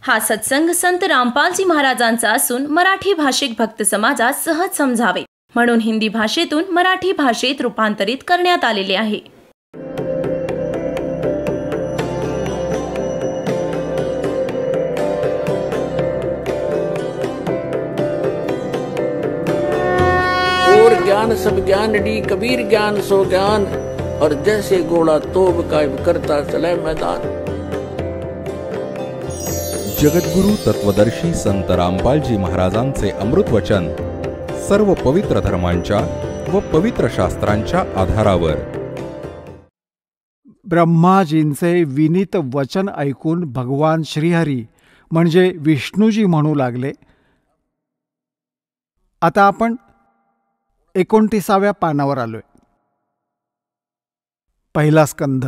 हा सत्संग संत रामपालजी महाराजांचा असून मराठी भाषिक भक्त समाजास सहज समजावे म्हणून हिंदी भाषेतून मराठी भाषेत रूपांतरित करण्यात आलेले आहे. और ज्ञान सब ज्ञान डी कबीर ज्ञान सो ज्ञान और जैसे घोड़ा तोब कायम करता चले मैदान. जगद्गुरु तत्वदर्शी संत रामपालजी महाराजांचे अमृत वचन सर्व पवित्र धर्मांच्या व पवित्र शास्त्रांच्या आधारावर. ब्रह्माजींचे विनीत वचन ऐकून भगवान श्रीहरी म्हणजे विष्णूजी म्हणू लागले. आता आपण 29व्या पानावर आलोय. पहिला स्कंध.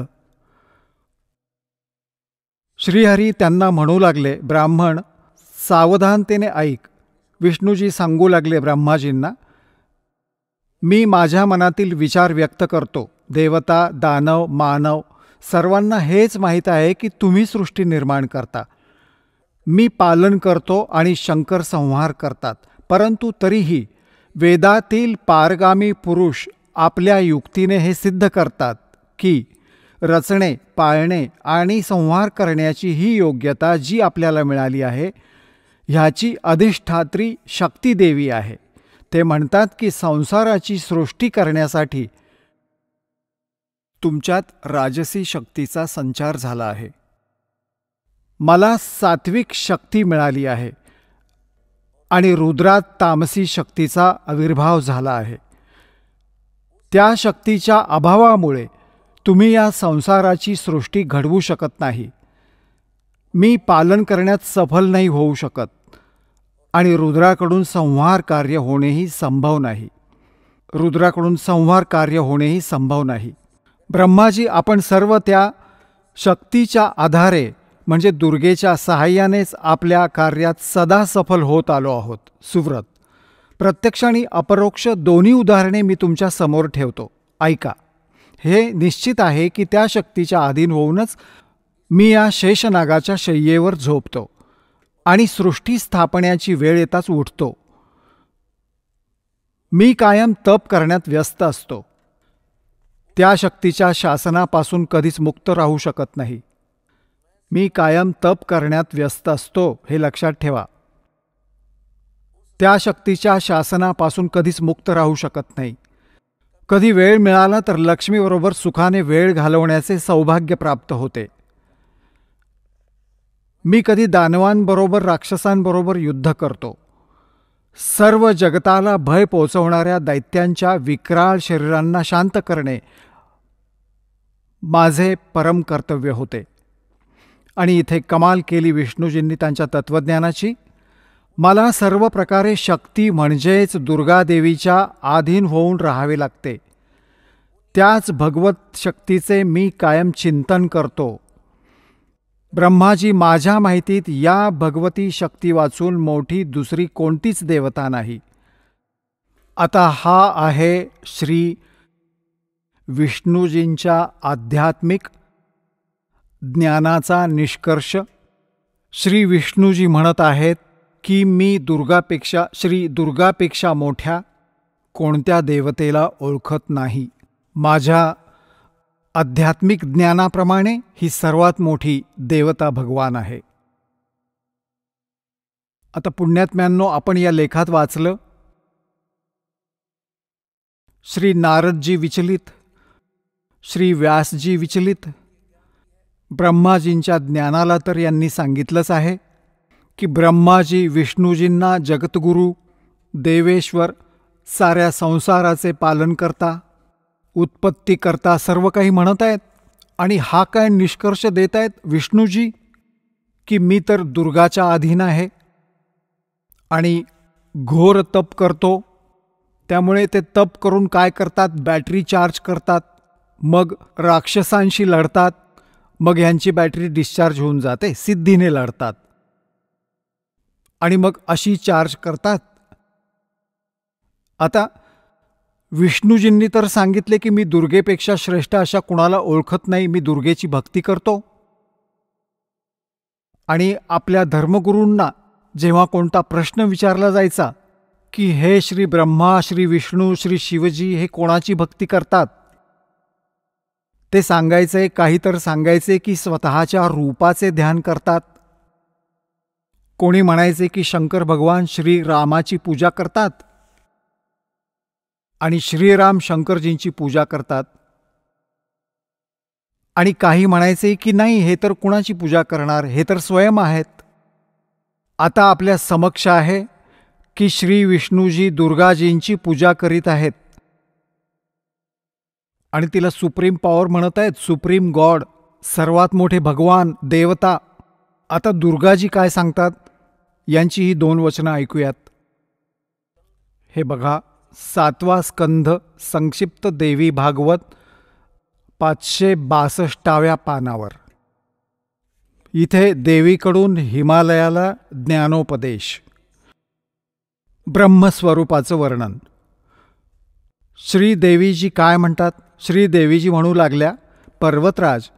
श्रीहरी त्यांना म्हणू लागले, ब्राह्मण सावधानतेने ऐक. विष्णूजी सांगू लागले ब्रह्माजींना, मी माझ्या मनातील विचार व्यक्त करतो. देवता, दानव, मानव सर्वांना हेच माहीत आहे की तुम्ही सृष्टी निर्माण करता. मी पालन करतो आणि शंकर संहार करतात. परंतु तरीही वेदातील पारगामी पुरुष आपल्या युक्तीने हे सिद्ध करतात की रचणे, पाळणे आणि संहार करण्याची ही योग्यता जी आपल्याला मिळाली आहे ह्याची अधिष्ठात्री शक्ती देवी आहे. ते म्हणतात की संसाराची सृष्टी करण्यासाठी तुमच्यात राजसी शक्तीचा संचार झाला आहे. मला सात्विक शक्ती मिळाली आहे आणि रुद्रात तामसी शक्तीचा आविर्भाव झाला आहे. त्या शक्तीच्या अभावामुळे तुम्ही या संसाराची सृष्टी घडवू शकत नाही. मी पालन करण्यात सफल नाही होऊ शकत आणि रुद्राकडून संहार कार्य होणेही संभव नाही. ब्रह्माजी, आपण सर्व त्या शक्तीच्या आधारे म्हणजे दुर्गेच्या सहाय्यानेच आपल्या कार्यात सदा सफल होत आलो आहोत. सुव्रत, प्रत्यक्ष आणि अपरोक्ष दोन्ही उदाहरणे मी तुमच्या समोर ठेवतो, ऐका. हे निश्चित आहे की त्या शक्तीच्या अधीन होऊनच मी या शेषनागाच्या शय्येवर झोपतो आणि सृष्टी स्थापण्याची वेळ येताच उठतो. मी कायम तप करण्यात व्यस्त असतो. त्या शक्तीच्या शासनापासून कधीच मुक्त राहू शकत नाही. मी कायम तप करण्यात व्यस्त असतो, हे लक्षात ठेवा. त्या शक्तीच्या शासनापासून कधीच मुक्त राहू शकत नाही. कधी वेळ मिळाला तर लक्ष्मीबरोबर सुखाने वेळ घालवण्याचे सौभाग्य प्राप्त होते. मी कधी दानवांबरोबर, राक्षसांबरोबर युद्ध करतो. सर्व जगताला भय पोचवणाऱ्या दैत्यांच्या विक्राळ शरीरांना शांत करणे माझे परम कर्तव्य होते. आणि इथे कमाल केली विष्णूजींनी त्यांच्या तत्त्वज्ञानाची. मला सर्व प्रकारे शक्ती म्हणजेच दुर्गादेवीच्या अधीन होऊन राहावे लागते. त्याच भगवत शक्तीचे मी कायम चिंतन करतो. ब्रह्माजी, माझ्या माहितीत या भगवती शक्ती वाचून मोठी दुसरी कोणतीच देवता नाही. आता हा आहे श्री विष्णूजींच्या आध्यात्मिक ज्ञानाचा निष्कर्ष. श्री विष्णूजी म्हणत आहेत की मी दुर्गापेक्षा मोठ्या कोणत्या देवतेला ओळखत नाही. माझ्या आध्यात्मिक ज्ञानाप्रमाणे ही सर्वात मोठी देवता भगवान आहे. आता पुण्यात्म्यांनो, आपण या लेखात वाचलं, श्री नारदजी विचलित, श्री व्यासजी विचलित. ब्रह्माजींच्या ज्ञानाला तर यांनी सांगितलंच आहे की ब्रह्माजी विष्णूजींना जगद्गुरू, देवेश्वर, साऱ्या संसाराचे पालन करता, उत्पत्ती करता सर्व काही म्हणत आहेत. आणि हा काय निष्कर्ष देत आहेत विष्णूजी की मी तर दुर्गाच्या अधीन आहे आणि घोर तप करतो. त्यामुळे ते तप करून काय करतात, बॅटरी चार्ज करतात, मग राक्षसांशी लढतात, मग ह्यांची बॅटरी डिस्चार्ज होऊन जाते, सिद्धीने लढतात आणि मग अशी चार्ज करतात. आता विष्णूजींनी तर सांगितले की मी दुर्गेपेक्षा श्रेष्ठ अशा कुणाला ओळखत नाही, मी दुर्गेची भक्ती करतो. आणि आपल्या धर्मगुरूंना जेव्हा कोणता प्रश्न विचारला जायचा की हे श्री ब्रह्मा, श्री विष्णू, श्री शिवजी हे कोणाची भक्ती करतात, ते सांगायचे, काही तर सांगायचे की स्वतःच्या रूपाचे ध्यान करतात. कोणी म्हणायचे की शंकर भगवान श्री रामाची पूजा करतात आणि श्रीराम शंकरजींची पूजा करतात. आणि काही म्हणायचे की नाही, हे तर कुणाची पूजा करणार, हे तर स्वयं आहेत. आता आपल्या समक्ष आहे की श्री विष्णूजी दुर्गाजींची पूजा करीत आहेत आणि तिला सुप्रीम पॉवर म्हणत आहेत, सुप्रीम गॉड, सर्वात मोठे भगवान, देवता. आता दुर्गाजी काय सांगतात यांची ही 2 वचनं ऐकूयात. हे बघा, 7वा स्कंध संक्षिप्त देवी भागवत 562व्या पानावर. इथे देवीकडून हिमालयाला ज्ञानोपदेश, ब्रह्मस्वरूपाचं वर्णन. श्रीदेवीजी काय म्हणतात? श्रीदेवीजी म्हणू लागल्या, पर्वतराज,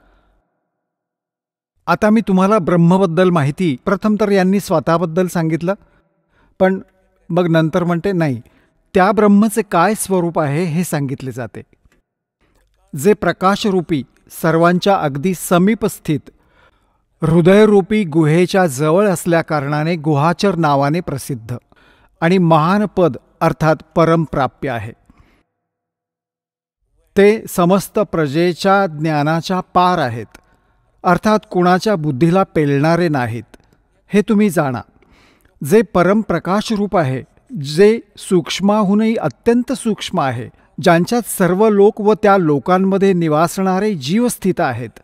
आता मी तुम्हाला ब्रह्मबद्दल माहिती, प्रथम तर यांनी स्वतःबद्दल सांगितलं, पण मग नंतर म्हणते नाही, त्या ब्रह्मचे काय स्वरूप आहे हे सांगितले जाते, जे प्रकाशरूपी, सर्वांच्या अगदी समीपस्थित, हृदयरूपी गुहेच्या जवळ असल्याकारणाने गुहाचर नावाने प्रसिद्ध आणि महान पद अर्थात परमप्राप्य आहे. ते समस्त प्रजेच्या ज्ञानाच्या पार आहेत, अर्थात कुणाच्या बुद्धीला पेलणारे नाहीत, हे तुम्ही जाणा. जे परमप्रकाशरूप आहे, जे सूक्ष्माहूनही अत्यंत सूक्ष्म आहे, ज्यांच्यात सर्व लोक व त्या लोकांमध्ये निवासणारे जीव स्थित आहेत,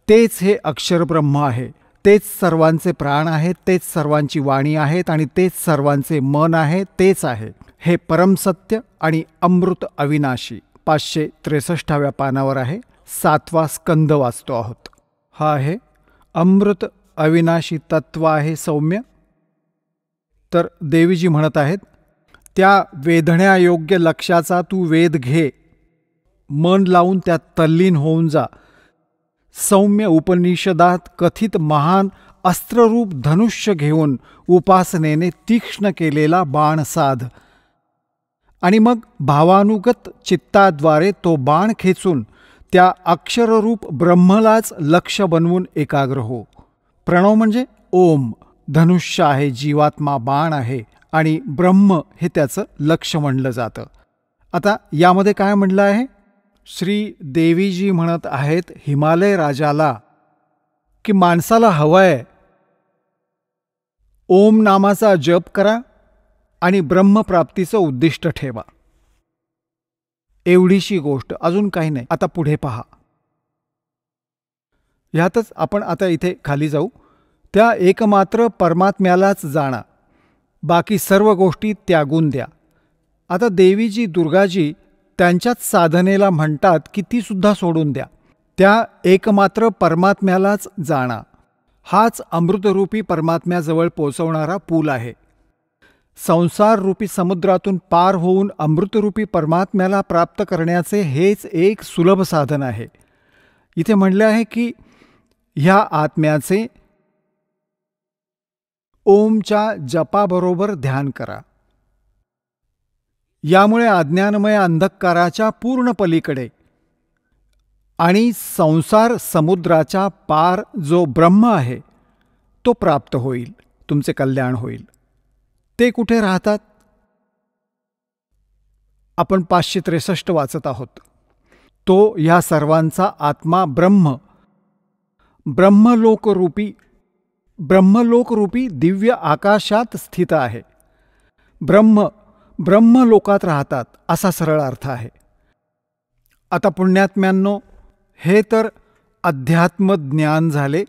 तेच हे अक्षरब्रह्म आहे. तेच सर्वांचे प्राण आहेत, तेच सर्वांची वाणी आहेत आणि तेच सर्वांचे मन आहे, तेच आहे. हे परमसत्य आणि अमृत अविनाशी. 563व्या पानावर आहे. 7वा स्कंद वाचतो आहोत. हा आहे अमृत अविनाशी तत्व आहे सौम्य. तर देवीजी म्हणत आहेत, त्या वेधण्यायोग्य लक्षाचा तू वेध घे, मन लावून त्यात तल्लीन होऊन जा. सौम्य उपनिषदात कथित महान अस्त्ररूप धनुष्य घेऊन उपासनेने तीक्ष्ण केलेला बाण साध आणि मग भावानुगत चित्ताद्वारे तो बाण खेचून त्या अक्षररूप ब्रह्मलाच लक्ष बनवून एकाग्र हो. प्रणव म्हणजे ओम, धनुष्य आहे, जीवात्मा बाण आहे आणि ब्रह्म हे त्याचं लक्ष म्हणलं जातं. आता यामध्ये काय म्हणलं आहे? श्री देवीजी म्हणत आहेत हिमालय राजाला की माणसाला हवंय ओम नामाचा जप करा आणि ब्रह्मप्राप्तीचं उद्दिष्ट ठेवा. एवढीशी गोष्ट, अजून काही नाही. आता पुढे पहा. ह्यातच आपण आता इथे खाली जाऊ. त्या एकमात्र परमात्म्यालाच जाणा, बाकी सर्व गोष्टी त्यागून द्या. आता देवीजी दुर्गाजी त्यांच्याच साधनेला म्हणतात की ती सुद्धा सोडून द्या. त्या एकमात्र परमात्म्यालाच जाणा. हाच अमृतरूपी परमात्म्याजवळ पोचवणारा पूल आहे. संसाररूपी समुद्रातून पार होऊन अमृतरूपी परमात्म्याला प्राप्त करण्याचे हेच एक सुलभ साधन आहे. इथे म्हणले आहे की ह्या आत्म्याचे ओमच्या जपाबरोबर ध्यान करा. यामुळे अज्ञानमय अंधकाराच्या पूर्ण पलीकडे आणि संसार समुद्राच्या पार जो ब्रह्म आहे तो प्राप्त होईल, तुमचे कल्याण होईल. ते कुठे राहतात? आपण 563 वाचत आहोत. तो ह्या सर्वांचा आत्मा ब्रह्म, ब्रह्मलोकरूपी दिव्य आकाशात स्थित आहे. ब्रह्मलोकात राहतात असा सरळ अर्थ आहे. आता पुण्यात्म्यांनो, हे तर अध्यात्मज्ञान झाले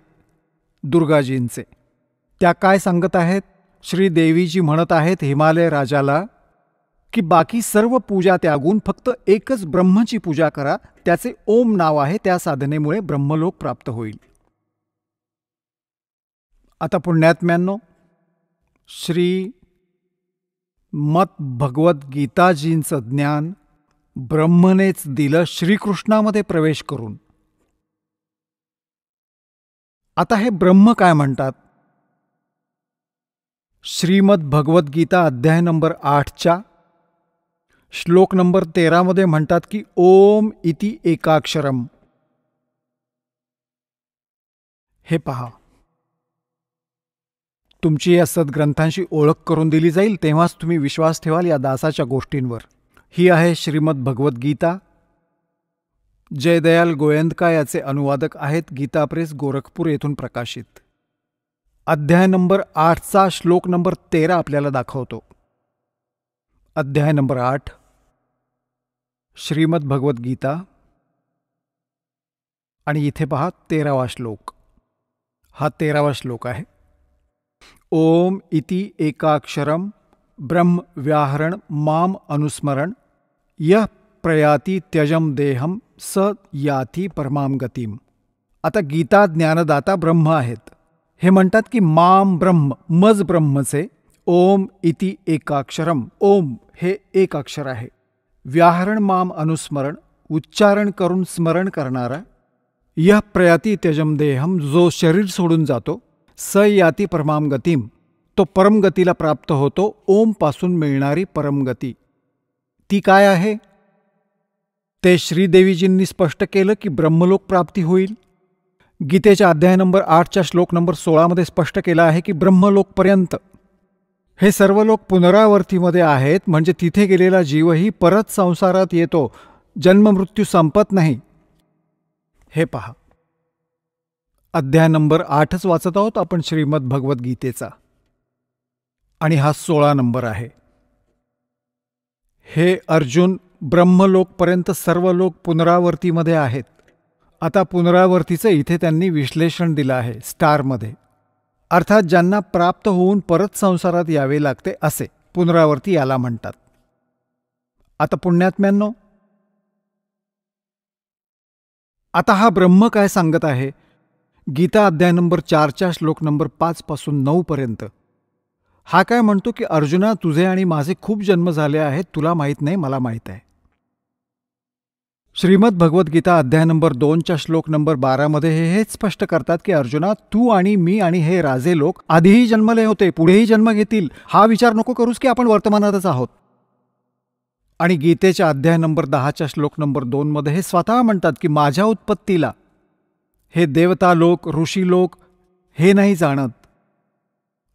दुर्गाजींचे. त्या काय सांगत आहेत? श्रीदेवीजी म्हणत आहेत हिमालय राजाला की बाकी सर्व पूजा त्यागून फक्त एकच ब्रह्मची पूजा करा. त्याचे ओम नाव आहे. त्या साधनेमुळे ब्रह्मलोक प्राप्त होईल. आता पुण्यात्म्यांनो, श्री मत भगवद्गीताजींचं ज्ञान ब्रह्मनेच दिलं श्रीकृष्णामध्ये प्रवेश करून. आता हे ब्रह्म काय म्हणतात? श्रीमद भगवद्गीता अध्याय नंबर 8च्या श्लोक नंबर 13 म्हणतात की ओम इति एकाक्षरम. हे पहा, तुमची या सद्ग्रंथांशी ओळख करून दिली जाईल तेव्हाच तुम्ही विश्वास ठेवाल या दासाच्या गोष्टींवर. ही आहे श्रीमद भगवद्गीता. जयदयाल गोयंदका याचे अनुवादक आहेत. गीता प्रेस गोरखपूर येथून प्रकाशित. अध्याय नंबर 8चा श्लोक नंबर 13 आपल्याला दाखवतो. अध्याय नंबर 8 श्रीमद भगवद्गीता आणि इथे पहा 13वा श्लोक. हा 13वा श्लोक आहे. ओम इति एकाक्षरम ब्रह्म व्याहरण माम अनुस्मरण यह प्रयाति त्यजम देहम स याति परमाम गतीम. आता गीता ज्ञानदाता ब्रह्म आहेत. हे म्हणतात की माम ब्रह्म, मज ब्रह्मचे ओम इति एकाक्षरम. ओम हे एक अक्षर आहे. व्याहरण माम अनुस्मरण, उच्चारण करून स्मरण करणारा. यह प्रयाति त्यजम देहम, जो शरीर सोडून जातो. स याति परमाम गतीम, तो परमगतीला प्राप्त होतो. ओम पासून मिळणारी परमगती ती काय आहे ते श्रीदेवीजींनी स्पष्ट केलं की ब्रह्मलोक प्राप्ती होईल. गीतेच्या अध्याय नंबर 8च्या श्लोक नंबर 16 स्पष्ट केलं आहे की ब्रह्मलोकपर्यंत हे सर्व लोक पुनरावर्तीमध्ये आहेत. म्हणजे तिथे गेलेला जीवही परत संसारात येतो, जन्ममृत्यू संपत नाही. हे पहा, अध्याय नंबर 8च वाचत आहोत आपण श्रीमद भगवद्गीतेचा आणि हा 16 नंबर आहे. हे अर्जुन, ब्रह्मलोकपर्यंत सर्व लोक पुनरावर्तीमध्ये आहेत. आता पुनरावर्तीचं इथे त्यांनी विश्लेषण दिलं आहे स्टारमध्ये. अर्थात ज्यांना प्राप्त होऊन परत संसारात यावे लागते असे पुनरावर्ती याला म्हणतात. आता पुण्यात्म्यांनो, आता हा ब्रह्म काय सांगत आहे. गीता अध्याय नंबर 4च्या श्लोक नंबर 5 पासून 9 पर्यंत हा काय म्हणतो की अर्जुना, तुझे आणि माझे खूप जन्म झाले आहेत. तुला माहीत नाही, मला माहीत आहे. श्रीमद भगवद्गीता अध्याय नंबर 2च्या श्लोक नंबर 12 हेच स्पष्ट करतात की अर्जुना, तू आणि मी आणि हे राजे लोक आधीही जन्मले होते, पुढेही जन्म घेतील. हा विचार नको करूस की आपण वर्तमानातच आहोत. आणि गीतेच्या अध्याय नंबर 10च्या श्लोक नंबर 2 हे स्वतः म्हणतात की माझ्या उत्पत्तीला हे देवता लोक, ऋषी लोक हे नाही जाणत,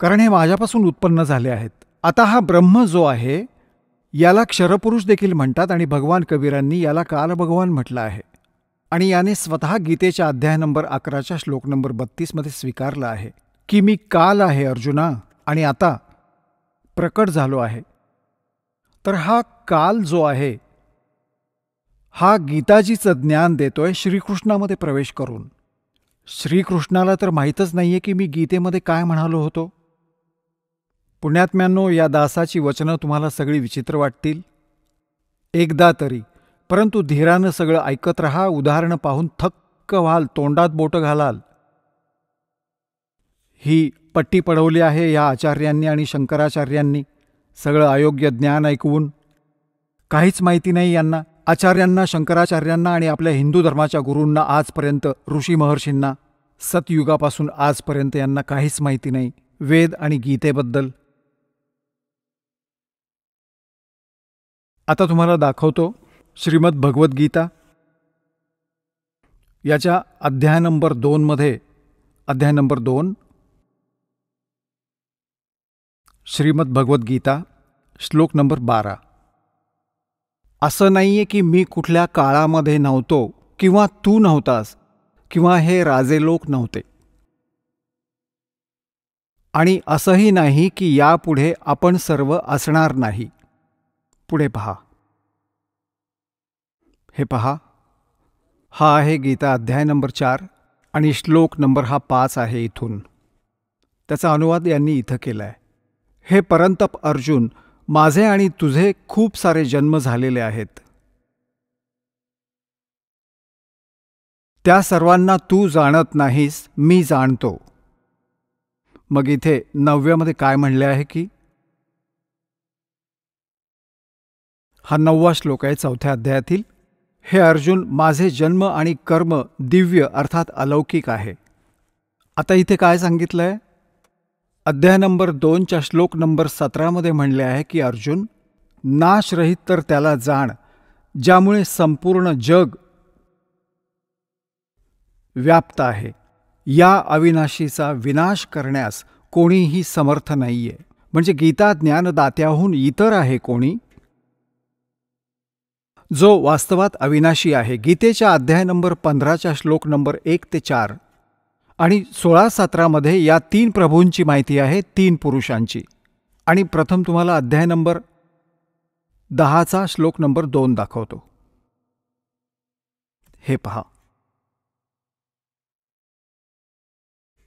कारण हे माझ्यापासून उत्पन्न झाले आहेत. आता हा ब्रह्म जो आहे याला क्षरपुरुष देखील म्हणतात आणि भगवान कबीरांनी याला काल भगवान म्हटलं आहे. आणि याने स्वतः गीतेच्या अध्याय नंबर 11च्या श्लोक नंबर 32 स्वीकारलं आहे की मी काल आहे अर्जुना आणि आता प्रकट झालो आहे. तर हा काल जो आहे हा गीताजीचं ज्ञान देतोय श्रीकृष्णामध्ये प्रवेश करून. श्रीकृष्णाला तर माहीतच नाहीये की मी गीतेमध्ये काय म्हणालो होतो. पुण्यात्म्यांनो, या दासाची वचनं तुम्हाला सगळी विचित्र वाटतील एकदा तरी, परंतु धीरानं सगळं ऐकत रहा. उदाहरणं पाहून थक्क व्हाल, तोंडात बोटं घालाल. ही पट्टी पडवली आहे या आचार्यांनी आणि शंकराचार्यांनी. सगळं अयोग्य ज्ञान ऐकवून काहीच माहिती नाही यांना. आचार्यांना, शंकराचार्यांना आणि आपल्या हिंदू धर्माच्या गुरूंना आजपर्यंत, ऋषी महर्षींना सतयुगापासून आजपर्यंत यांना काहीच माहिती नाही वेद आणि गीतेबद्दल. आता तुम्हाला दाखवतो श्रीमद भगवद्गीता याच्या अध्याय नंबर 2 अध्याय नंबर 2 श्रीमद भगवद्गीता श्लोक नंबर 12. असं नाहीये की मी कुठल्या काळामध्ये नव्हतो किंवा तू नव्हतास किंवा हे राजे लोक नव्हते. आणि असंही नाही की यापुढे आपण सर्व असणार नाही. पुढे पहा, हे पहा, हा आहे गीता अध्याय नंबर 4 आणि श्लोक नंबर हा 5 आहे इथून. त्याचा अनुवाद यांनी इथं केला आहे. हे परंतप अर्जुन, माझे आणि तुझे खूप सारे जन्म झालेले आहेत. त्या सर्वांना तू जाणत नाहीस, मी जाणतो. मग इथे 9व्यामध्ये काय म्हणले आहे की हा 9वा श्लोक आहे 4थ्या अध्यायातील. हे अर्जुन, माझे जन्म आणि कर्म दिव्य अर्थात अलौकिक आहे. आता इथे काय सांगितलंय? अध्याय नंबर 2च्या श्लोक नंबर 17 म्हणले आहे की अर्जुन, नाशरहित तर त्याला जाण ज्यामुळे संपूर्ण जग व्याप्त आहे. या अविनाशीचा विनाश करण्यास कोणीही समर्थ नाहीये. म्हणजे गीता ज्ञानदात्याहून इतर आहे कोणी जो वास्तवात अविनाशी आहे. गीतेच्या अध्याय नंबर 15च्या श्लोक नंबर 1 ते 4 आणि 16-17 या 3 प्रभूंची माहिती आहे, 3 पुरुषांची. आणि प्रथम तुम्हाला अध्याय नंबर 10चा श्लोक नंबर 2 दाखवतो. हे पहा.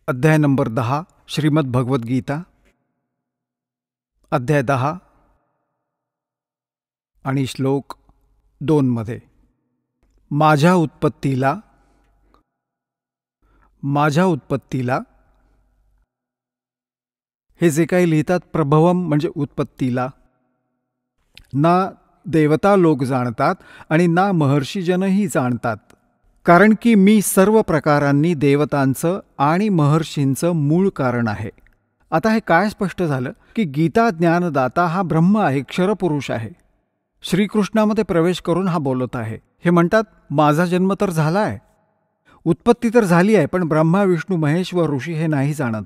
अध्याय नंबर 10 श्रीमद भगवद गीता, अध्याय 10 आणि श्लोक 2 माझ्या उत्पत्तीला हे जे काही लिहितात, प्रभवम म्हणजे उत्पत्तीला, ना देवता लोक जाणतात आणि ना महर्षीजनही जाणतात, कारण की मी सर्व प्रकारांनी देवतांचं आणि महर्षींचं मूळ कारण आहे. आता हे काय स्पष्ट झालं की गीता ज्ञानदाता हा ब्रह्म आहे, क्षरपुरुष आहे. श्रीकृष्णामध्ये प्रवेश करून हा बोलत आहे. हे म्हणतात, माझा जन्म तर झाला आहे, उत्पत्ती तर झाली आहे, पण ब्रह्मा विष्णू महेश व ऋषी हे नाही जाणत,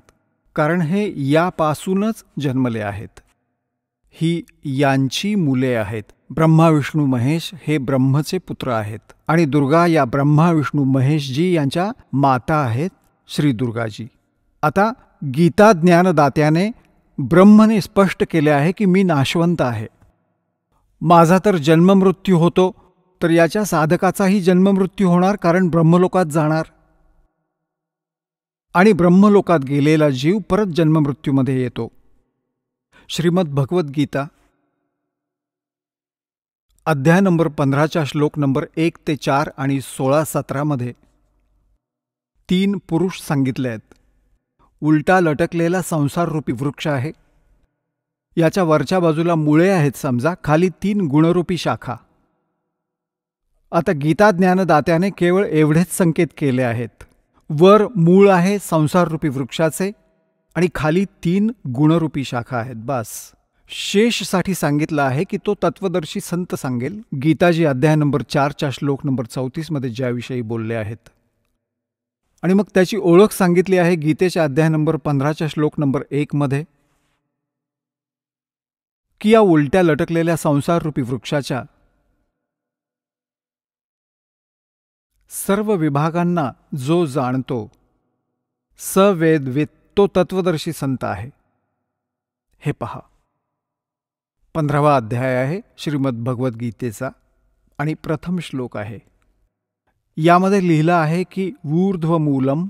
कारण हे यापासूनच जन्मले आहेत. ही यांची मुले आहेत. ब्रह्मा विष्णू महेश हे ब्रह्मचे पुत्र आहेत आणि दुर्गा या ब्रह्मा विष्णू महेशजी यांच्या माता आहेत, श्री दुर्गाजी. आता गीता ज्ञानदात्याने ब्रह्मने स्पष्ट केले आहे की मी नाशवंत आहे. माझा तर जन्ममृत्यू होतो, तर याच्या साधकाचाही जन्ममृत्यू होणार, कारण ब्रह्मलोकात जाणार आणि ब्रह्मलोकात गेलेला जीव परत जन्ममृत्यूमध्ये येतो. श्रीमद भगवद्गीता अध्याय नंबर 15च्या श्लोक नंबर 1 ते 4 आणि 16-17 3 पुरुष सांगितले आहेत. उलटा लटकलेला संसाररूपी वृक्ष आहे. याच्या वरच्या बाजूला मुळे आहेत समजा, खाली 3 गुणरूपी शाखा. आता गीता ज्ञानदात्याने केवळ एवढेच संकेत केले आहेत. वर मूळ आहे संसाररूपी वृक्षाचे आणि खाली 3 गुणरूपी शाखा आहेत, बस. शेषसाठी सांगितलं आहे की तो तत्वदर्शी संत सांगेल. गीताजी अध्याय नंबर 4च्या श्लोक नंबर 34 ज्याविषयी बोलले आहेत. आणि मग त्याची ओळख सांगितली आहे गीतेच्या अध्याय नंबर 15च्या श्लोक नंबर 1 की या उलट्या लटकलेल्या संसाररूपी वृक्षाच्या सर्व विभागांना जो जाणतो, सवेदवित, तो तत्वदर्शी संत आहे. हे पहा. 15वा अध्याय आहे श्रीमद भगवद्गीतेचा आणि प्रथम श्लोक आहे. यामध्ये लिहिलं आहे की ऊर्ध्वमूलम,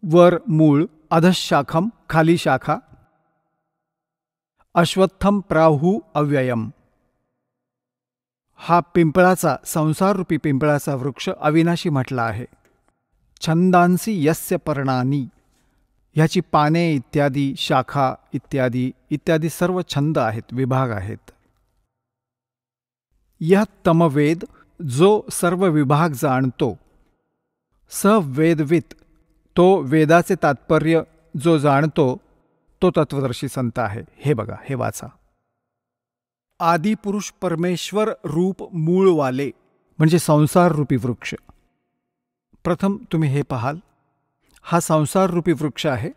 वर मूळ, अधशाखम खाली शाखा, अश्वत्थम प्राहु अव्ययम. हा पिंपळाचा, संसाररूपी पिंपळाचा वृक्ष अविनाशी म्हटला आहे. छंदांसी यस्य पर्णानी, ह्याची पाने इत्यादी, शाखा इत्यादी इत्यादी सर्व छंद आहेत, विभाग आहेत. यह तमवेद, जो सर्व विभाग जाणतो, सवेदवित, तो वेदाचे तात्पर्य जो जाणतो, तो तत्वदर्शी संत आहे. हे बघा, हे वाचा. आदिपुरुष परमेश्वर रूप मूळवाले म्हणजे संसार रूपी वृक्ष. प्रथम तुम्ही हे पाहाल, हा संसार रूपी वृक्ष आहे.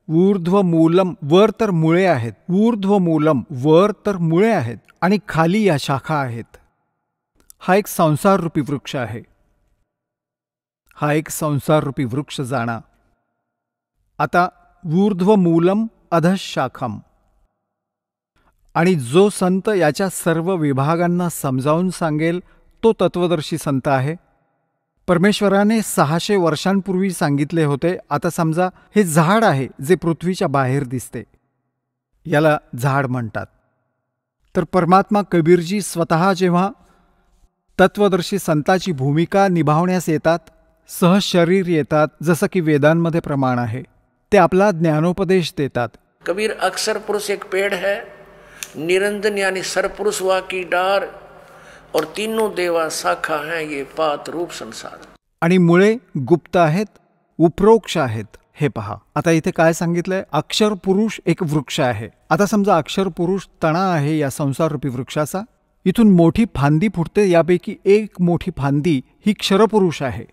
ऊर्ध्वमूलम, वर तर मुळे आहेत. ऊर्ध्वमूलम, वर तर मुळे आहेत आणि खाली या शाखा आहेत. हा एक संसार रूपी वृक्ष आहे. हा एक संसार रूपी वृक्ष जाणा. आता ऊर्ध्वमूलम अधशाखम, आणि जो संत याच्या सर्व विभागांना समजावून सांगेल, तो तत्वदर्शी संत आहे. परमेश्वराने 600 वर्षांपूर्वी सांगितले होते. आता समजा हे झाड आहे जे पृथ्वीच्या बाहेर दिसते, याला झाड म्हणतात. तर परमात्मा कबीरजी स्वतः जेव्हा तत्वदर्शी संताची भूमिका निभावण्यास येतात, सहज शरीर येतात, जसं की वेदांमध्ये प्रमाण आहे, ते आपला ज्ञानोपदेश देतात. कबीर अक्षर पुरुष एक पेड़ है, निरंजन यानी सरपुरुष वा की डार, और तीनों देवा शाखा हैं, ये पात रूप संसार. आणि मुळे गुप्त आहेत, उपरोक्ष आहेत हे पहा. आता इथे काय सांगितलंय, अक्षर पुरुष एक वृक्ष आहे. आता समजा अक्षर पुरुष तणा आहे या संसाररूपी वृक्षाचा, इथून मोठी फांदी फुटते, यापैकी एक मोठी फांदी ही क्षरपुरुष आहे.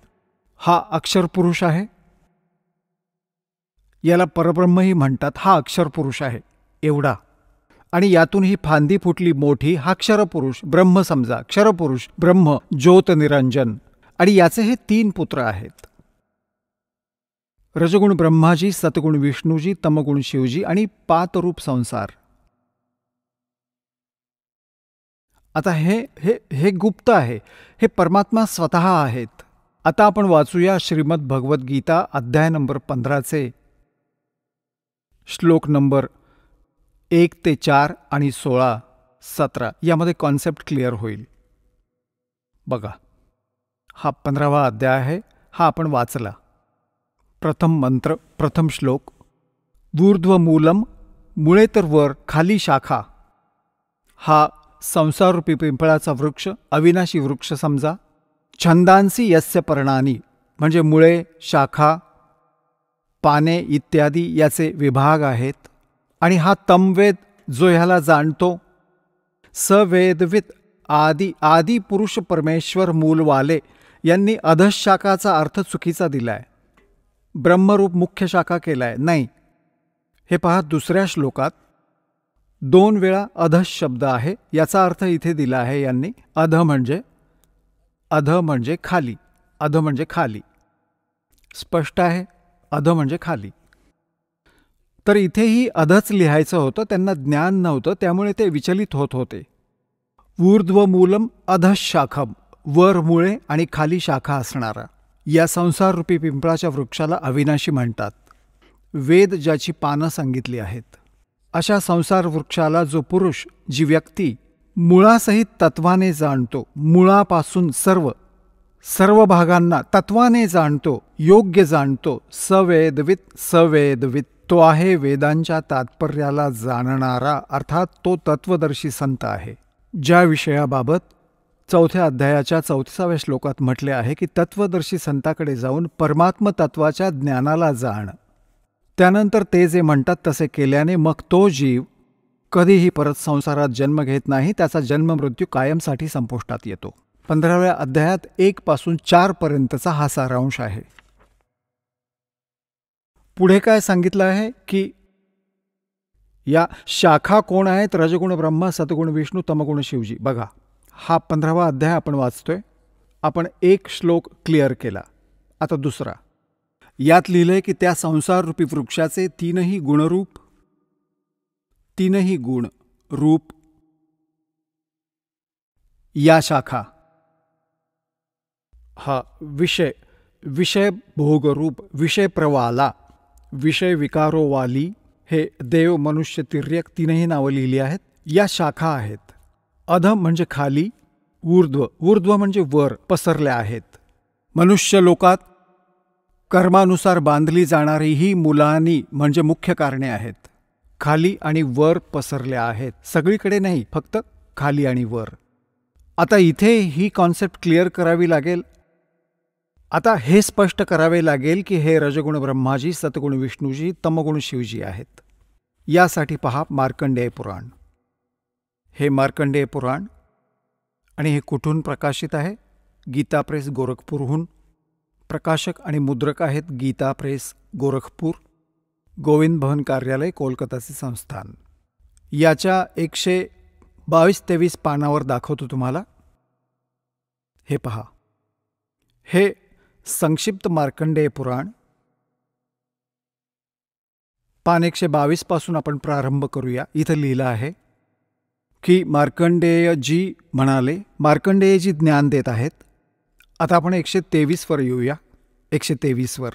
हा अक्षर पुरुष आहे, याला परब्रह्मही म्हणतात. हा अक्षर पुरुष आहे एवढा, आणि यातून ही फांदी फुटली मोठी, हा क्षरपुरुष ब्रह्म समजा. क्षरपुरुष ब्रह्म ज्योत निरंजन, आणि याचे हे 3 पुत्र आहेत. रजगुण ब्रह्माजी, सतगुण विष्णूजी, तमगुण शिवजी आणि पातरूप संसार. आता हे गुप्त आहे, हे परमात्मा स्वतः आहेत. आता आपण वाचूया श्रीमद भगवद्गीता अध्याय नंबर 15 श्लोक नंबर 1 ते 4 आणि 16, 17. यामध्ये कॉन्सेप्ट क्लिअर होईल. बघा, हा 15वा अध्याय आहे, हा आपण वाचला. प्रथम मंत्र, प्रथम श्लोक. ऊर्ध्वमूलम, मुळे तर वर, खाली शाखा. हा संसाररूपी पिंपळाचा वृक्ष, अविनाशी वृक्ष समजा. छंदांसी यस्य पर्णानी, म्हणजे मुळे, शाखा, पाने इत्यादी याचे विभाग आहेत. आणि हा तमवेद जो ह्याला जाणतो. सवेदवित आदी पुरुष परमेश्वर मूलवाले यांनी अधशाखाचा अर्थ चुकीचा दिलाय, ब्रह्मरूप मुख्य शाखा केलाय. नाही, हे पहा, दुसऱ्या श्लोकात 2 वेळा अध शब्द आहे. याचा अर्थ इथे दिला आहे यांनी, अध म्हणजे खाली. अध म्हणजे खाली, स्पष्ट आहे. अध म्हणजे खाली. तर इथेही अधच लिहायचं होतं, त्यांना ज्ञान नव्हतं, त्यामुळे ते विचलित होत होते. ऊर्ध्वमूलम अधशाखम, वर मुळे आणि खाली शाखा असणारा या संसाररूपी पिंपळाच्या वृक्षाला अविनाशी म्हणतात. वेद ज्याची पानं सांगितली आहेत, अशा संसार वृक्षाला जो पुरुष, जी व्यक्ती मुळासहित तत्वाने जाणतो, मुळापासून सर्व भागांना तत्वाने जाणतो, योग्य जाणतो, सवेदवित, तो आहे वेदांच्या तात्पर्याला जाणणारा, अर्थात तो तत्वदर्शी संत आहे. ज्या विषयाबाबत 4थ्या अध्यायाच्या 34व्या श्लोकात म्हटले आहे की तत्वदर्शी संताकडे जाऊन परमात्म तत्वाच्या ज्ञानाला जाण. त्यानंतर ते जे म्हणतात तसे केल्याने मग तो जीव कधीही परत संसारात जन्म घेत नाही, त्याचा जन्म मृत्यू कायमसाठी संपुष्टात येतो. 15व्या अध्यायात 1 पासून 4 पर्यंतचा हा सारांश आहे. पुढे काय सांगितलं आहे की या शाखा कोण आहेत? रजगुण ब्रह्मा, सतगुण विष्णू, तमगुण शिवजी. बघा, हा 15वा अध्याय आपण वाचतोय. आपण 1 श्लोक क्लिअर केला. आता दुसरा. यात लिहिलंय की त्या संसाररूपी वृक्षाचे 3ही गुण रूप या शाखा. हा विषय भोगरूप, विषय प्रवाला, विषय विकारोवाली, हे देव, मनुष्य, तिर्यक 3ही नावं लिहिली आहेत. या शाखा आहेत. अध म्हणजे खाली, ऊर्ध्व म्हणजे वर पसरल्या आहेत. मनुष्य लोकात कर्मानुसार बांधली जाणारी ही मुलांनी म्हणजे मुख्य कारणे आहेत. खाली आणि वर पसरल्या आहेत. सगळीकडे नाही, फक्त खाली आणि वर. आता इथे ही कॉन्सेप्ट क्लिअर करावी लागेल. आता हे स्पष्ट करावे लागेल की हे रजगुण ब्रह्माजी, सतगुण विष्णूजी, तमगुण शिवजी आहेत. यासाठी पहा मार्कंडेय पुराण. हे मार्कंडेय पुराण, आणि हे कुठून प्रकाशित आहे? गीता प्रेस गोरखपूरहून. प्रकाशक आणि मुद्रक आहेत गीता प्रेस गोरखपूर, गोविंद भवन कार्यालय, कोलकाताचे संस्थान. याच्या 122-23 पानावर दाखवतो तुम्हाला. हे पहा, हे संक्षिप्त मार्कंडेय पुराण. पान 122 पासून आपण प्रारंभ करूया. इथं लिहिलं आहे की मार्कंडेयजी म्हणाले, मार्कंडेयजी ज्ञान देत आहेत. आता आपण 123 वर येऊया. 123 वर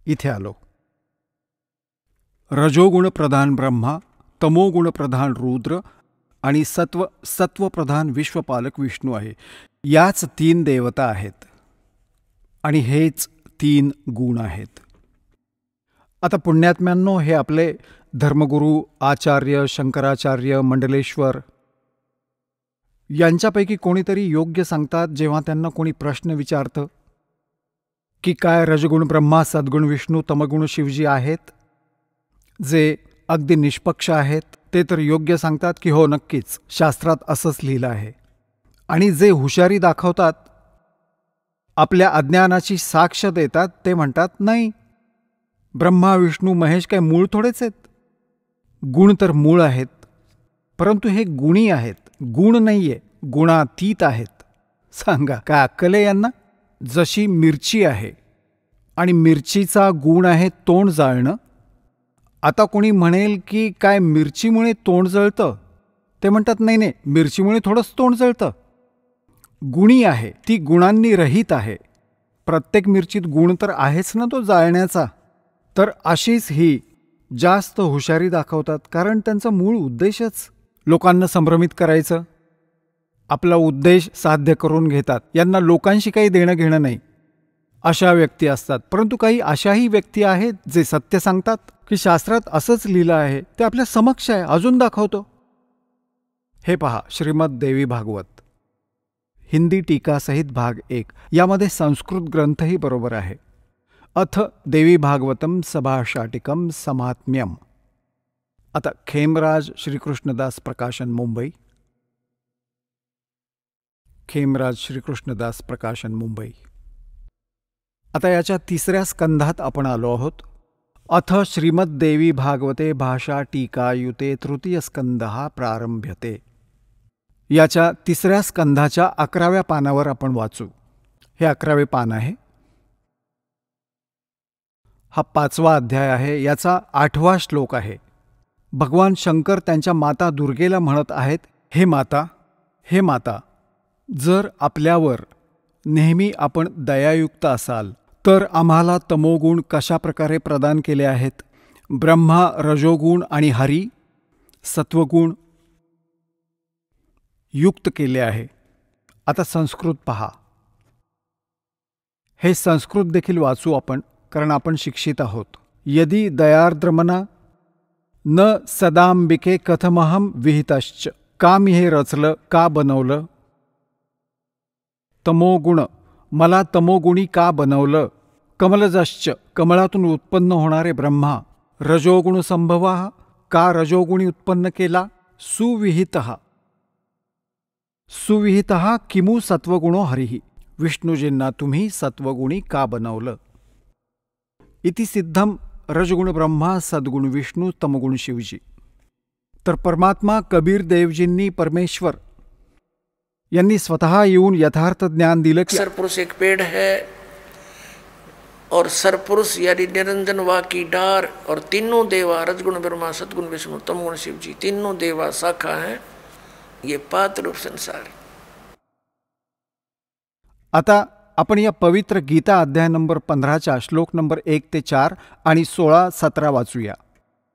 इथे आलो. रजोगुण प्रधान ब्रह्मा, तमोगुण प्रधान रुद्र आणि सत्वप्रधान विश्वपालक विष्णू आहे. याच 3 देवता आहेत आणि हेच 3 गुण आहेत. आता पुण्यात्म्यांनो, हे आपले धर्मगुरू आचार्य शंकराचार्य मंडलेश्वर यांच्यापैकी कोणीतरी योग्य सांगतात जेव्हा त्यांना कोणी प्रश्न विचारतं. की काय रजगुण ब्रह्मा, सद्गुण विष्णू, तमगुण शिवजी आहेत जे अगदी निष्पक्ष आहेत? ते तर योग्य सांगतात की हो नक्कीच शास्त्रात असंच लिहिलं आहे. आणि जे हुशारी दाखवतात, आपल्या अज्ञानाची साक्ष देतात, ते म्हणतात नाही, ब्रह्मा विष्णू महेश काय मूळ थोडेच आहेत. गुण तर मूळ आहेत, परंतु हे गुणी आहेत, गुण नाहीये, गुणातीत आहेत. सांगा काय अक्कल आहे यांना? जशी मिरची आहे आणि मिरचीचा गुण आहे तोंड जाळणं. आता कोणी म्हणेल की काय मिरचीमुळे तोंड जळतं? ते म्हणतात नाही नाही, मिरचीमुळे थोडंच तोंड जळतं. गुणी आहे, ती गुणांनी रहित आहे. प्रत्येक मिरचीत गुण तर आहेच ना तो जाळण्याचा. तर अशीच ही जास्त हुशारी दाखवतात, कारण त्यांचा मूळ उद्देशच लोकांना संभ्रमित करायचं. आपला उद्देश साध्य करून घेतात. यांना लोकांशी काही देणं घेणं नाही. अशा व्यक्ती असतात. परंतु काही अशाही व्यक्ती आहेत जे सत्य सांगतात की शास्त्रात असंच लिहिलं आहे, ते आपल्या समक्ष आहे, अजून दाखवतो. हे पहा, श्रीमद देवी भागवत हिंदी टीकासहित भाग 1, यामध्ये संस्कृत ग्रंथही बरोबर आहे. अथ देवी भागवतम सभाषाटिकम समात्म्यम. आता खेमराज श्रीकृष्णदास प्रकाशन, मुंबई. खेमराज श्रीकृष्णदास प्रकाशन, मुंबई. आता याच्या 3ऱ्या स्कंधात आपण आलो आहोत. अथ श्रीमद देवी भागवते भाषा टीकायुते तृतीय स्कंदः प्रारंभ्यते. याच्या 3ऱ्या स्कंधाच्या 11व्या पानावर आपण वाचू. हे 11वे पान आहे. हा 5वा अध्याय आहे. याचा 8वा श्लोक आहे. भगवान शंकर त्यांच्या माता दुर्गेला म्हणत आहेत, हे माता, हे माता, जर आपल्यावर नेहमी आपण दयायुक्त असाल तर आम्हाला तमोगुण कशा प्रकारे प्रदान केले आहेत? ब्रह्मा रजोगुण आणि हरी सत्वगुण युक्त केले आहे. आता संस्कृत पहा. हे संस्कृत देखील वाचू आपण, कारण आपण शिक्षित आहोत. यदि दयार्द्रमना न सदांबिके कथमहम विहितश्च. का मी हे रचलं, का बनवलं? तमोगुण, मला तमोगुणी का बनवलं? कमलजश्च, कमळातून उत्पन्न होणारे ब्रह्मा. रजोगुण संभवा, का रजोगुणी उत्पन्न केला? सुविहितः, सुविहितः किमु सत्वगुणो हरिः. विष्णूजींना तुम्ही सत्वगुणी का बनवलं? इति सिद्धम रजगुण ब्रह्मा, सद्गुण विष्णू, तमगुण शिवजी. तर परमात्मा कबीर देवजींनी, परमेश्वर यांनी स्वतः येऊन यथार्थ ज्ञान दिलं की सरपुरुष एक पेड़ है और सरपुरुष यानी निरंजन वा की डार, और तीनों देवा रजगुण ब्रह्मा, सद्गुण विष्णु, तमगुण शिव जी, तीनों देवा शाखा हैं. ये पात रूप संसार. आता आपण या पवित्र गीता अध्याय नंबर 15च्या श्लोक नंबर 1 ते 4 आणि 16-17 वाचूया.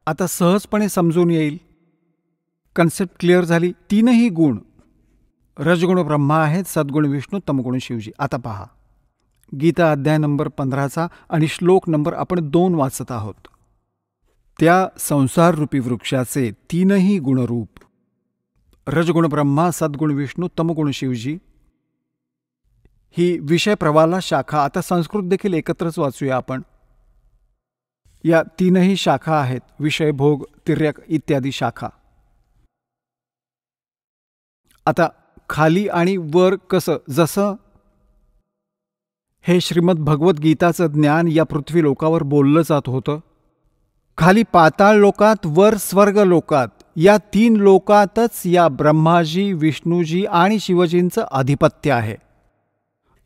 आता सहजपणे समजून येईल. कन्सेप्ट क्लिअर झाली. तीनही गुण रजगुण ब्रह्मा आहेत, सद्गुण विष्णू, तमगुण शिवजी. आता पहा, गीता अध्याय नंबर 15चा आणि श्लोक नंबर आपण 2 वाचत आहोत. त्या संसार रूपी वृक्षाचे तीनही गुणरूप रजगुण ब्रह्मा, सद्गुण विष्णू, तमगुण शिवजी ही विषय प्रवाला शाखा. आता संस्कृत देखील एकत्रच वाचूया आपण. या तीनही शाखा आहेत, विषय, भोग, तिर्यक इत्यादी शाखा. आता खाली आणि वर कसं, जसं हे श्रीमद भगवत गीताचं ज्ञान या पृथ्वी लोकावर बोललं जात होतं. खाली पाताळ लोकात, वर स्वर्ग लोकात, या 3 लोकातच या ब्रह्माजी, विष्णूजी आणि शिवजींचं आधिपत्य आहे.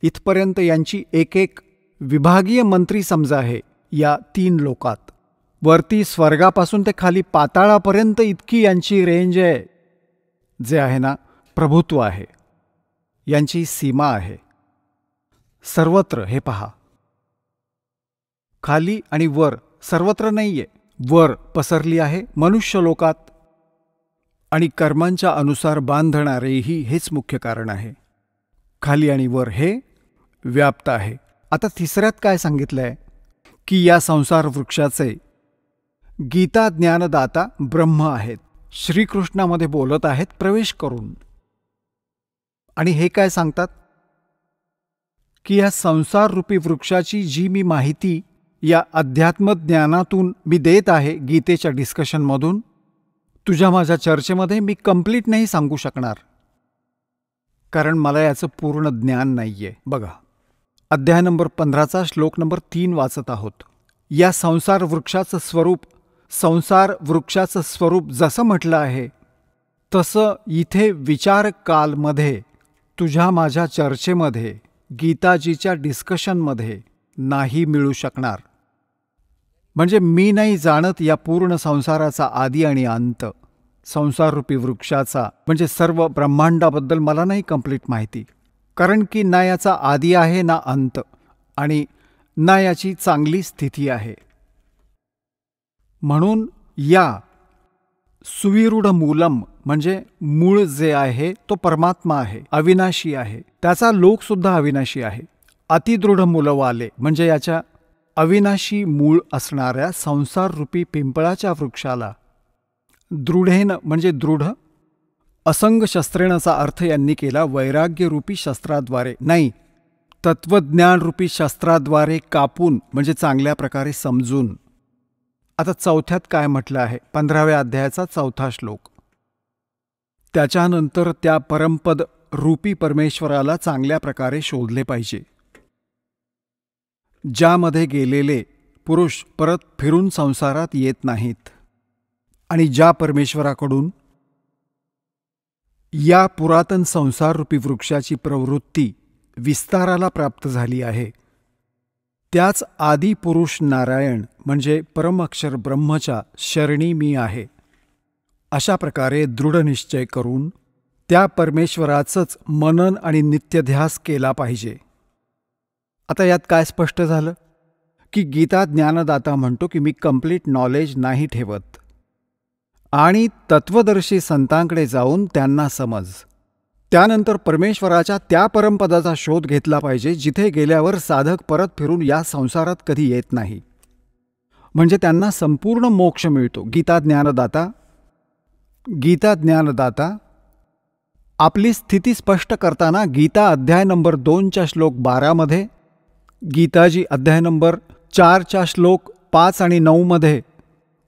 इथपर्यंत यांची एक एक विभागीय मंत्री समजा आहे या 3 लोकात. वरती स्वर्गापासून ते खाली पाताळापर्यंत इतकी यांची रेंज आहे, जे आहे ना प्रभुत्व आहे, यांची सीमा आहे. सर्वत्र हे पहा, खाली आणि वर, सर्वत्र नाहीये. वर पसरली आहे मनुष्य लोकात, आणि कर्मांच्या अनुसार बांधणारेही हेच मुख्य कारण आहे. खाली आणि वर हे व्याप्त आहे. आता 3ऱ्यात काय सांगितलंय की या संसार वृक्षाचे गीता ज्ञानदाता ब्रह्म आहेत, श्रीकृष्णामध्ये बोलत आहेत प्रवेश करून. आणि हे काय सांगतात की या संसाररूपी वृक्षाची जी मी माहिती या अध्यात्मज्ञानातून मी देत आहे गीतेच्या डिस्कशनमधून, तुझ्या माझ्या चर्चेमध्ये मी कंप्लीट नाही सांगू शकणार, कारण मला याचं पूर्ण ज्ञान नाहीये. बघा, अध्याय नंबर 15 श्लोक नंबर 3 वाचत आहोत. या संसार वृक्षाचं स्वरूप जसं म्हटलं आहे तसं इथे विचारकालमध्ये, तुझ्या माझ्या चर्चेमध्ये, गीताजीच्या डिस्कशनमध्ये नाही मिळू शकणार. म्हणजे मी नाही जाणत या पूर्ण संसाराचा आदी आणि अंत. संसाररूपी वृक्षाचा म्हणजे सर्व ब्रह्मांडाबद्दल मला नाही कंप्लीट माहिती, कारण की ना याचा आदी आहे ना अंत, आणि ना याची चांगली स्थिती आहे. म्हणून या सुविरूढ मूलम म्हणजे मूळ जे आहे तो परमात्मा आहे, अविनाशी आहे. त्याचा लोकसुद्धा अविनाशी आहे. अतिदृढ मूलवाले म्हणजे याच्या अविनाशी मूळ असणाऱ्या संसाररूपी पिंपळाच्या वृक्षाला दृढेन म्हणजे दृढ, असंग शस्त्रेणचा अर्थ यांनी केला वैराग्यरूपी शस्त्राद्वारे, नाही तत्वज्ञानरूपी शस्त्राद्वारे कापून म्हणजे चांगल्या प्रकारे समजून. आता चौथ्यात काय म्हटलं आहे? 15व्या अध्यायाचा 4था श्लोक. त्याच्यानंतर त्या परमपद रूपी परमेश्वराला चांगल्या प्रकारे शोधले पाहिजे, ज्यामध्ये गेलेले पुरुष परत फिरून संसारात येत नाहीत, आणि ज्या परमेश्वराकडून या पुरातन संसाररूपी वृक्षाची प्रवृत्ती विस्ताराला प्राप्त झाली आहे, त्याच आदी पुरुष नारायण म्हणजे परमअक्षर ब्रह्मच्या शरणी मी आहे. अशा प्रकारे दृढ निश्चय करून त्या परमेश्वराचंच मनन आणि नित्यध्यास केला पाहिजे. आता यात काय स्पष्ट झालं की गीता ज्ञानदाता म्हणतो की मी कंप्लीट नॉलेज नाही ठेवत, आणि तत्वदर्शी संतांकडे जाऊन त्यांना समज. त्यानंतर परमेश्वराच्या त्या परमपदाचा शोध घेतला पाहिजे जिथे गेल्यावर साधक परत फिरून या संसारात कधी येत नाही, म्हणजे त्यांना संपूर्ण मोक्ष मिळतो. गीता ज्ञानदाता आपली स्थिती स्पष्ट करताना गीता अध्याय नंबर 2 श्लोक 12 गीताजी अध्याय नंबर 4 श्लोक 5 आणि 9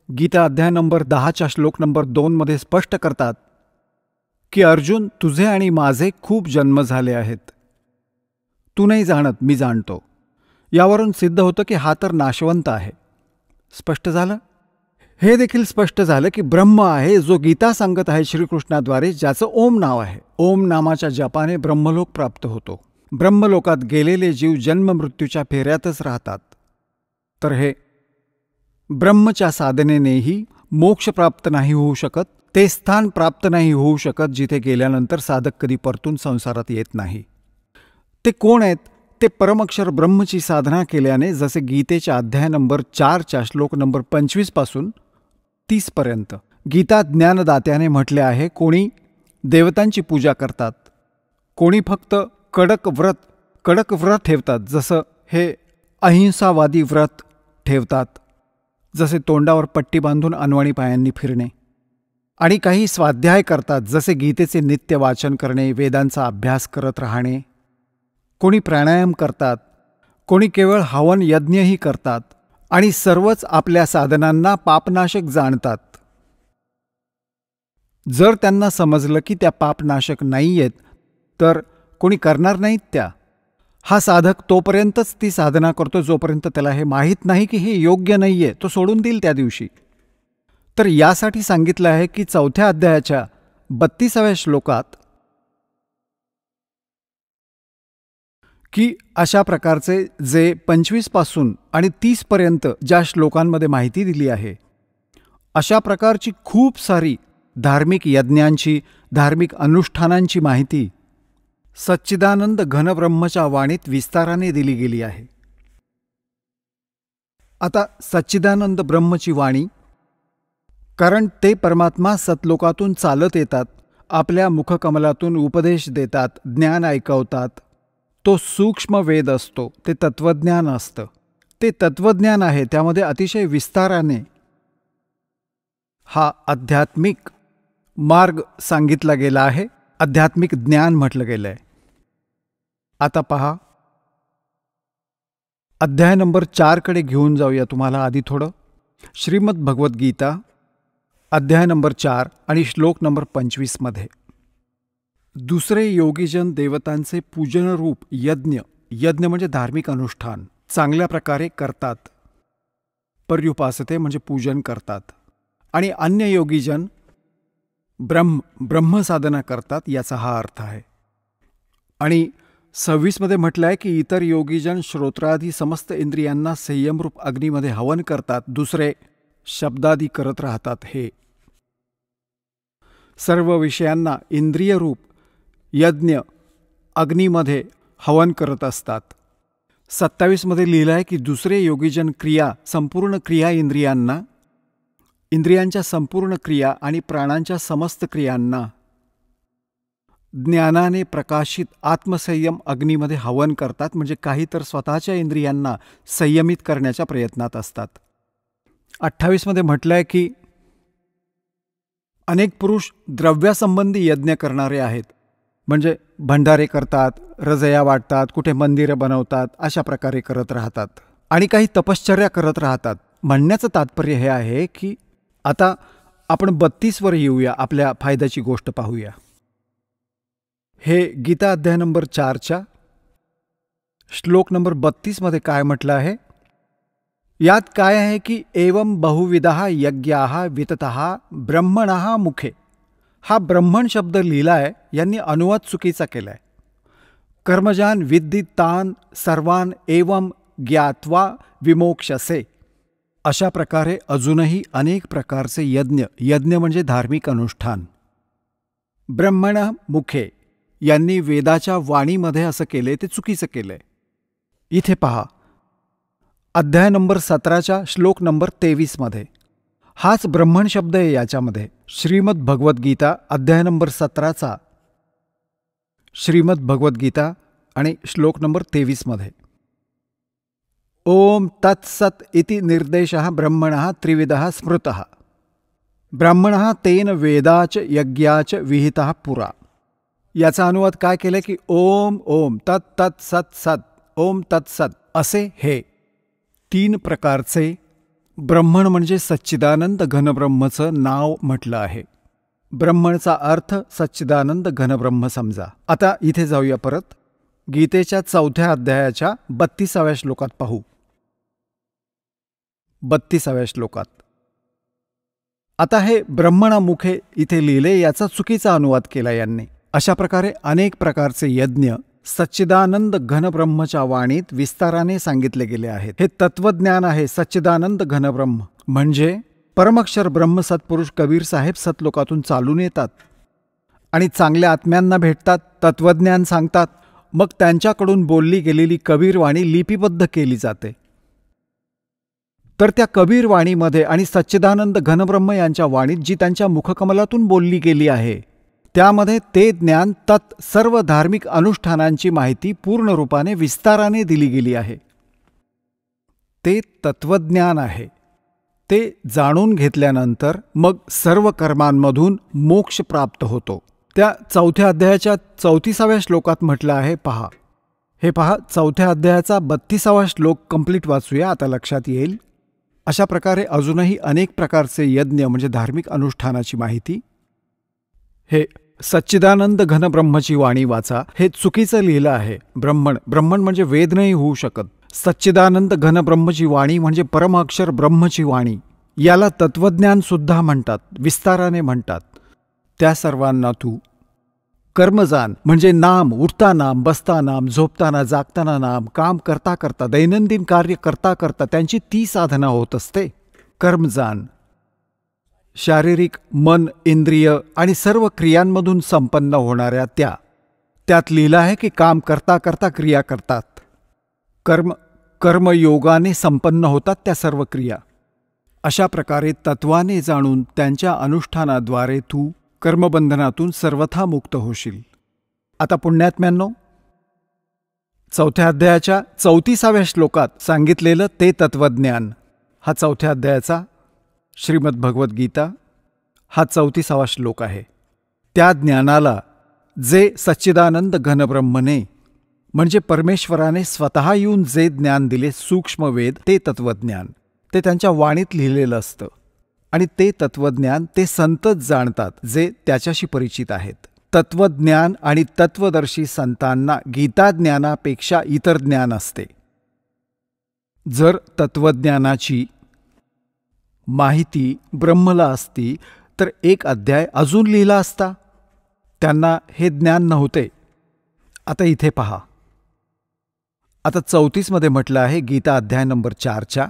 गीता अध्याय नंबर 10 श्लोक नंबर 2 स्पष्ट करतात की अर्जुन, तुझे आणि माझे खूप जन्म झाले आहेत. तू नाही जाणत, मी जाणतो. यावरून सिद्ध होतं की हा तर नाशवंत आहे. स्पष्ट झालं. हे देखील स्पष्ट झालं की ब्रह्म आहे जो गीता सांगत आहे श्रीकृष्णाद्वारे, ज्याचं ओम नाव आहे. ओम नामाच्या जपाने ब्रह्मलोक प्राप्त होतो. ब्रह्मलोकात गेलेले जीव जन्म मृत्यूच्या फेऱ्यातच राहतात. तर हे ब्रह्मच्या साधनेनेही मोक्ष प्राप्त नाही होऊ शकत, ते स्थान प्राप्त नाही होऊ शकत जिथे गेल्यानंतर साधक कधी परतून संसारात येत नाही. ते कोण आहेत? ते परमअक्षर ब्रह्मची साधना केल्याने, जसे गीतेच्या अध्याय नंबर 4 श्लोक नंबर 25 पासून 30 पर्यंत गीता ज्ञानदात्याने म्हटले आहे. कोणी देवतांची पूजा करतात, कोणी फक्त कडक व्रत ठेवतात, जसं हे अहिंसावादी व्रत ठेवतात, जसे तोंडावर पट्टी बांधून अनवाणी पायांनी फिरणे, आणि काही स्वाध्याय करतात, जसे गीतेचे नित्य वाचन करणे, वेदांचा अभ्यास करत राहणे. कोणी प्राणायाम करतात, कोणी केवळ हवन यज्ञही करतात, आणि सर्वच आपल्या साधनांना पापनाशक जाणतात. जर त्यांना समजलं की त्या पापनाशक नाही आहेत तर कोणी करणार नाहीत त्या. हा साधक तोपर्यंतच ती साधना करतो जोपर्यंत त्याला हे माहीत नाही की हे योग्य नाहीये, तो सोडून देईल त्या दिवशी. तर यासाठी सांगितलं आहे की 4थ्या अध्यायाच्या 32व्या श्लोकात की अशा प्रकारचे जे 25 पासून आणि 30 पर्यंत ज्या श्लोकांमध्ये माहिती दिली आहे, अशा प्रकारची खूप सारी धार्मिक यज्ञांची, धार्मिक अनुष्ठानांची माहिती सच्चिदानंद घनब्रह्मच्या वाणीत विस्ताराने दिली गेली आहे. आता सच्चिदानंद ब्रह्मची वाणी, कारण ते परमात्मा सतलोकातून चालत येतात, आपल्या मुखकमलातून उपदेश देतात, ज्ञान ऐकवतात. तो सूक्ष्म वेद असतो, ते तत्वज्ञान असतं. ते तत्वज्ञान आहे, त्यामध्ये अतिशय विस्ताराने हा आध्यात्मिक मार्ग सांगितला गेला आहे, आध्यात्मिक ज्ञान म्हटलं गेलं आहे. आता पहा, अध्याय नंबर 4कडे घेऊन जाऊया तुम्हाला आधी थोडं. श्रीमद भगवद्गीता अध्याय नंबर 4 आणि श्लोक नंबर 25मध्ये दुसरे योगीजन देवतांचे पूजनरूप यज्ञ, यज्ञ म्हणजे धार्मिक अनुष्ठान, चांगल्या प्रकारे करतात. पर्युपासते म्हणजे पूजन करतात. आणि अन्य योगीजन ब्रह्मसाधना करतात, याचा हा अर्थ आहे. आणि 26मध्ये म्हटलं आहे की इतर योगीजन श्रोत्रादी समस्त इंद्रियांना संयमरूप अग्नीमध्ये हवन करतात, दुसरे शब्दादी करत राहतात. हे सर्व विषयांना इंद्रियरूप यज्ञ अग्नीमध्ये हवन करत असतात. 27मध्ये लिहिलं आहे की दुसरे योगीजन क्रिया, संपूर्ण क्रिया इंद्रियांना, इंद्रियांच्या संपूर्ण क्रिया आणि प्राणांच्या समस्त क्रियांना ज्ञानाने प्रकाशित आत्मसंयम अग्नीमध्ये हवन करतात. म्हणजे काही तर स्वतःच्या इंद्रियांना संयमित करण्याच्या प्रयत्नात असतात. 28मध्ये म्हटलं आहे की अनेक पुरुष द्रव्यासंबंधी यज्ञ करणारे आहेत. म्हणजे भंडारे करतात, रजया वाटतात, कुठे मंदिरं बनवतात, अशा प्रकारे करत राहतात. आणि काही तपश्चर्या करत राहतात. म्हणण्याचं तात्पर्य हे आहे की आता आपण 32वर येऊया, आपल्या फायद्याची गोष्ट पाहूया. हे गीता अध्याय नंबर 4च्या श्लोक नंबर 32मध्ये काय म्हटलं आहे? यात काय आहे की एवं बहुविधः यज्ञाः विततः ब्रह्मणः मुखे. हा ब्रह्मण शब्द लिहिलाय, यांनी अनुवाद चुकीचा केलाय. कर्मजान विद्धि तान सर्वान एवं ज्ञात्वा विमोक्षसे. अशा प्रकारे अजूनही अनेक प्रकारचे यज्ञ, यज्ञ म्हणजे धार्मिक अनुष्ठान. ब्रह्मण मुखे यांनी वेदाच्या वाणीमध्ये असं केले, ते चुकीचं केलंय. इथे पहा, अध्याय नंबर 17च्या श्लोक नंबर 23मध्ये हाच ब्रह्मण शब्द आहे. याच्यामध्ये श्रीमद भगवद्गीता अध्याय नंबर 17चा श्रीमद भगवद्गीता आणि श्लोक नंबर 23मध्ये ओम तत्सत इति निर्देशः ब्रह्मणः त्रिविधः स्मृतः. ब्राह्मणः तेन वेदाच यज्ञाच विहितः पुरा. याचा अनुवाद काय केलं की ओम ओम तत् तत् सत सत ओम तत्सत असे हे 3 प्रकारचे ब्रह्मण म्हणजे सच्चिदानंद घनब्रह्मचं नाव म्हटलं आहे. ब्रह्मणचा अर्थ सच्चिदानंद घनब्रह्म समजा. आता इथे जाऊया परत गीतेच्या 4थ्या अध्यायाच्या 32व्या श्लोकात पाहू. 32व्या श्लोकात आता हे ब्रह्मणामुखे इथे लिहिले, याचा चुकीचा अनुवाद केला यांनी. अशा प्रकारे अनेक प्रकारचे यज्ञ सच्चिदानंद घनब्रह्मच्या वाणीत विस्ताराने सांगितले गेले आहेत. हे तत्वज्ञान आहे. सच्चिदानंद घनब्रह्म म्हणजे परमक्षर ब्रह्म सत्पुरुष कबीर साहेब सतलोकातून चालून येतात आणि चांगल्या आत्म्यांना भेटतात, तत्वज्ञान सांगतात. मग त्यांच्याकडून बोलली गेलेली कबीरवाणी लिपिबद्ध केली जाते. तर त्या कबीरवाणीमध्ये आणि सच्चिदानंद घनब्रह्म यांच्या वाणीत जी त्यांच्या मुखकमलातून बोलली गेली आहे, त्यामध्ये ते ज्ञान, तत् सर्व धार्मिक अनुष्ठानांची माहिती पूर्ण रूपाने विस्ताराने दिली गेली आहे. ते तत्वज्ञान आहे. ते जाणून घेतल्यानंतर मग सर्व कर्मांमधून मोक्ष प्राप्त होतो. त्या 4थ्या अध्यायाच्या 34व्या श्लोकात म्हटलं आहे, पहा. हे पहा, 4थ्या अध्यायाचा 32वा श्लोक कंप्लीट वाचूया, आता लक्षात येईल. अशा प्रकारे अजूनही अनेक प्रकारचे यज्ञ म्हणजे धार्मिक अनुष्ठानाची माहिती. हे सच्चिदानंद घनब्रह्मची वाणी वाचा. हे चुकीचं लिहिलं आहे. ब्रह्मण म्हणजे वेद नाही होऊ शकत. सच्चिदानंद घनब्रह्मची वाणी म्हणजे परमाक्षर ब्रह्मची वाणी. याला तत्वज्ञान सुद्धा म्हणतात, विस्ताराने म्हणतात. त्या सर्वांना तू कर्मजान म्हणजे नाम, उठता नाम, बसता नाम, झोपताना जागताना नाम, काम करता करता, दैनंदिन कार्य करता करता त्यांची ती साधना होत असते. कर्मजान शारीरिक, मन, इंद्रिय आणि सर्व क्रियांमधून संपन्न होणाऱ्या त्यात लिहिलं आहे की काम करता करता क्रिया करतात. कर्मयोगाने संपन्न होतात त्या सर्व क्रिया. अशा प्रकारे तत्वाने जाणून त्यांच्या अनुष्ठानाद्वारे तू कर्मबंधनातून सर्वथा मुक्त होशील. आता पुण्यात्म्यांनो, 4थ्या अध्यायाच्या 34व्या श्लोकात सांगितलेलं ते तत्वज्ञान, हा 4थ्या अध्यायाचा श्रीमद भगवद्गीता हा 34वा श्लोक आहे. त्या ज्ञानाला जे सच्चिदानंद घनब्रह्मने म्हणजे परमेश्वराने स्वतः येऊन जे ज्ञान दिले सूक्ष्म वेद ते तत्वज्ञान, ते त्यांच्या वाणीत लिहिलेलं असतं. आणि ते तत्वज्ञान ते संतच जाणतात जे त्याच्याशी परिचित आहेत. तत्वज्ञान आणि तत्वदर्शी संतांना गीताज्ञानापेक्षा इतर ज्ञान असते. जर तत्वज्ञानाची माहिती ब्रह्मला असती तर एक अध्याय अजून लिहिला असता. त्यांना हे ज्ञान नव्हते. आता इथे पहा. आता 34 मध्ये म्हटलं आहे, गीता अध्याय नंबर 4च्या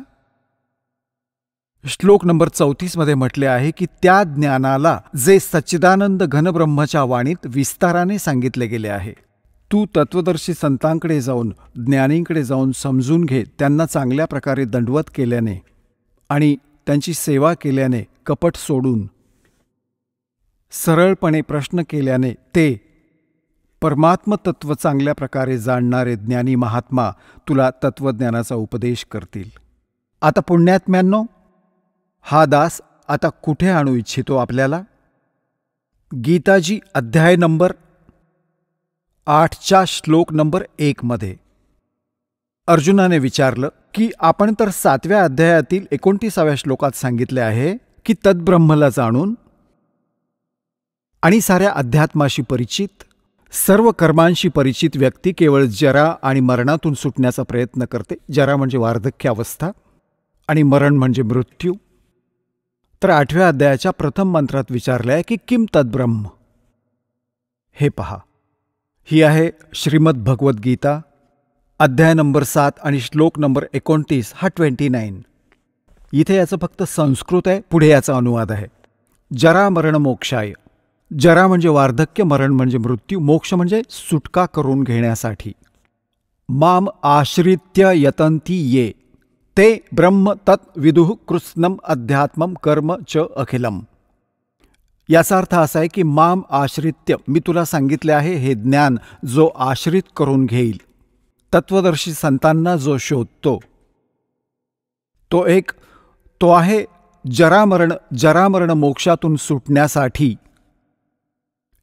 श्लोक नंबर 34 मध्ये म्हटले आहे की त्या ज्ञानाला जे सच्चिदानंद घनब्रह्मच्या वाणीत विस्ताराने सांगितले गेले आहे. तू तत्वदर्शी संतांकडे जाऊन, ज्ञानींकडे जाऊन समजून घे. त्यांना चांगल्या प्रकारे दंडवत केल्याने आणि त्यांची सेवा केल्याने, कपट सोडून सरळपणे प्रश्न केल्याने ते परमात्म तत्व चांगल्या प्रकारे जाणणारे ज्ञानी महात्मा तुला तत्वज्ञानाचा उपदेश करतील. आता पुण्यात्म्यांनो, हा दास आता कुठे आणू इच्छितो आपल्याला? गीताजी अध्याय नंबर 8च्या श्लोक नंबर 1 मध्ये अर्जुनाने विचारलं की आपण तर 7व्या अध्यायातील 29व्या श्लोकात सांगितले आहे की तद्ब्रह्मला जाणून आणि साऱ्या अध्यात्माशी परिचित, सर्व कर्मांशी परिचित व्यक्ती केवळ जरा आणि मरणातून सुटण्याचा प्रयत्न करते. जरा म्हणजे वार्धक्यावस्था आणि मरण म्हणजे मृत्यू. तर 8व्या अध्यायाच्या प्रथम मंत्रात विचारले आहे की किम तद्ब्रह्म. हे पहा, ही आहे श्रीमद भगवद्गीता अध्याय नंबर 7 आणि श्लोक नंबर 29 हा 29. इथे याचं फक्त संस्कृत आहे, पुढे याचा अनुवाद आहे. जरा मरण मोक्षाय. जरा म्हणजे वार्धक्य, मरण म्हणजे मृत्यू, मोक्ष म्हणजे सुटका करून घेण्यासाठी. माम आश्रित्य यतंती ये ते ब्रह्म तत् विदुः कृत्स्नम अध्यात्मम कर्म च अखिलम. याचा अर्थ असा आहे की माम आश्रित्य, मी तुला सांगितले आहे हे ज्ञान जो आश्रित करून घेईल, तत्वदर्शी संतांना जो शोधतो, तो आहे जरामरण मोक्षातून सुटण्यासाठी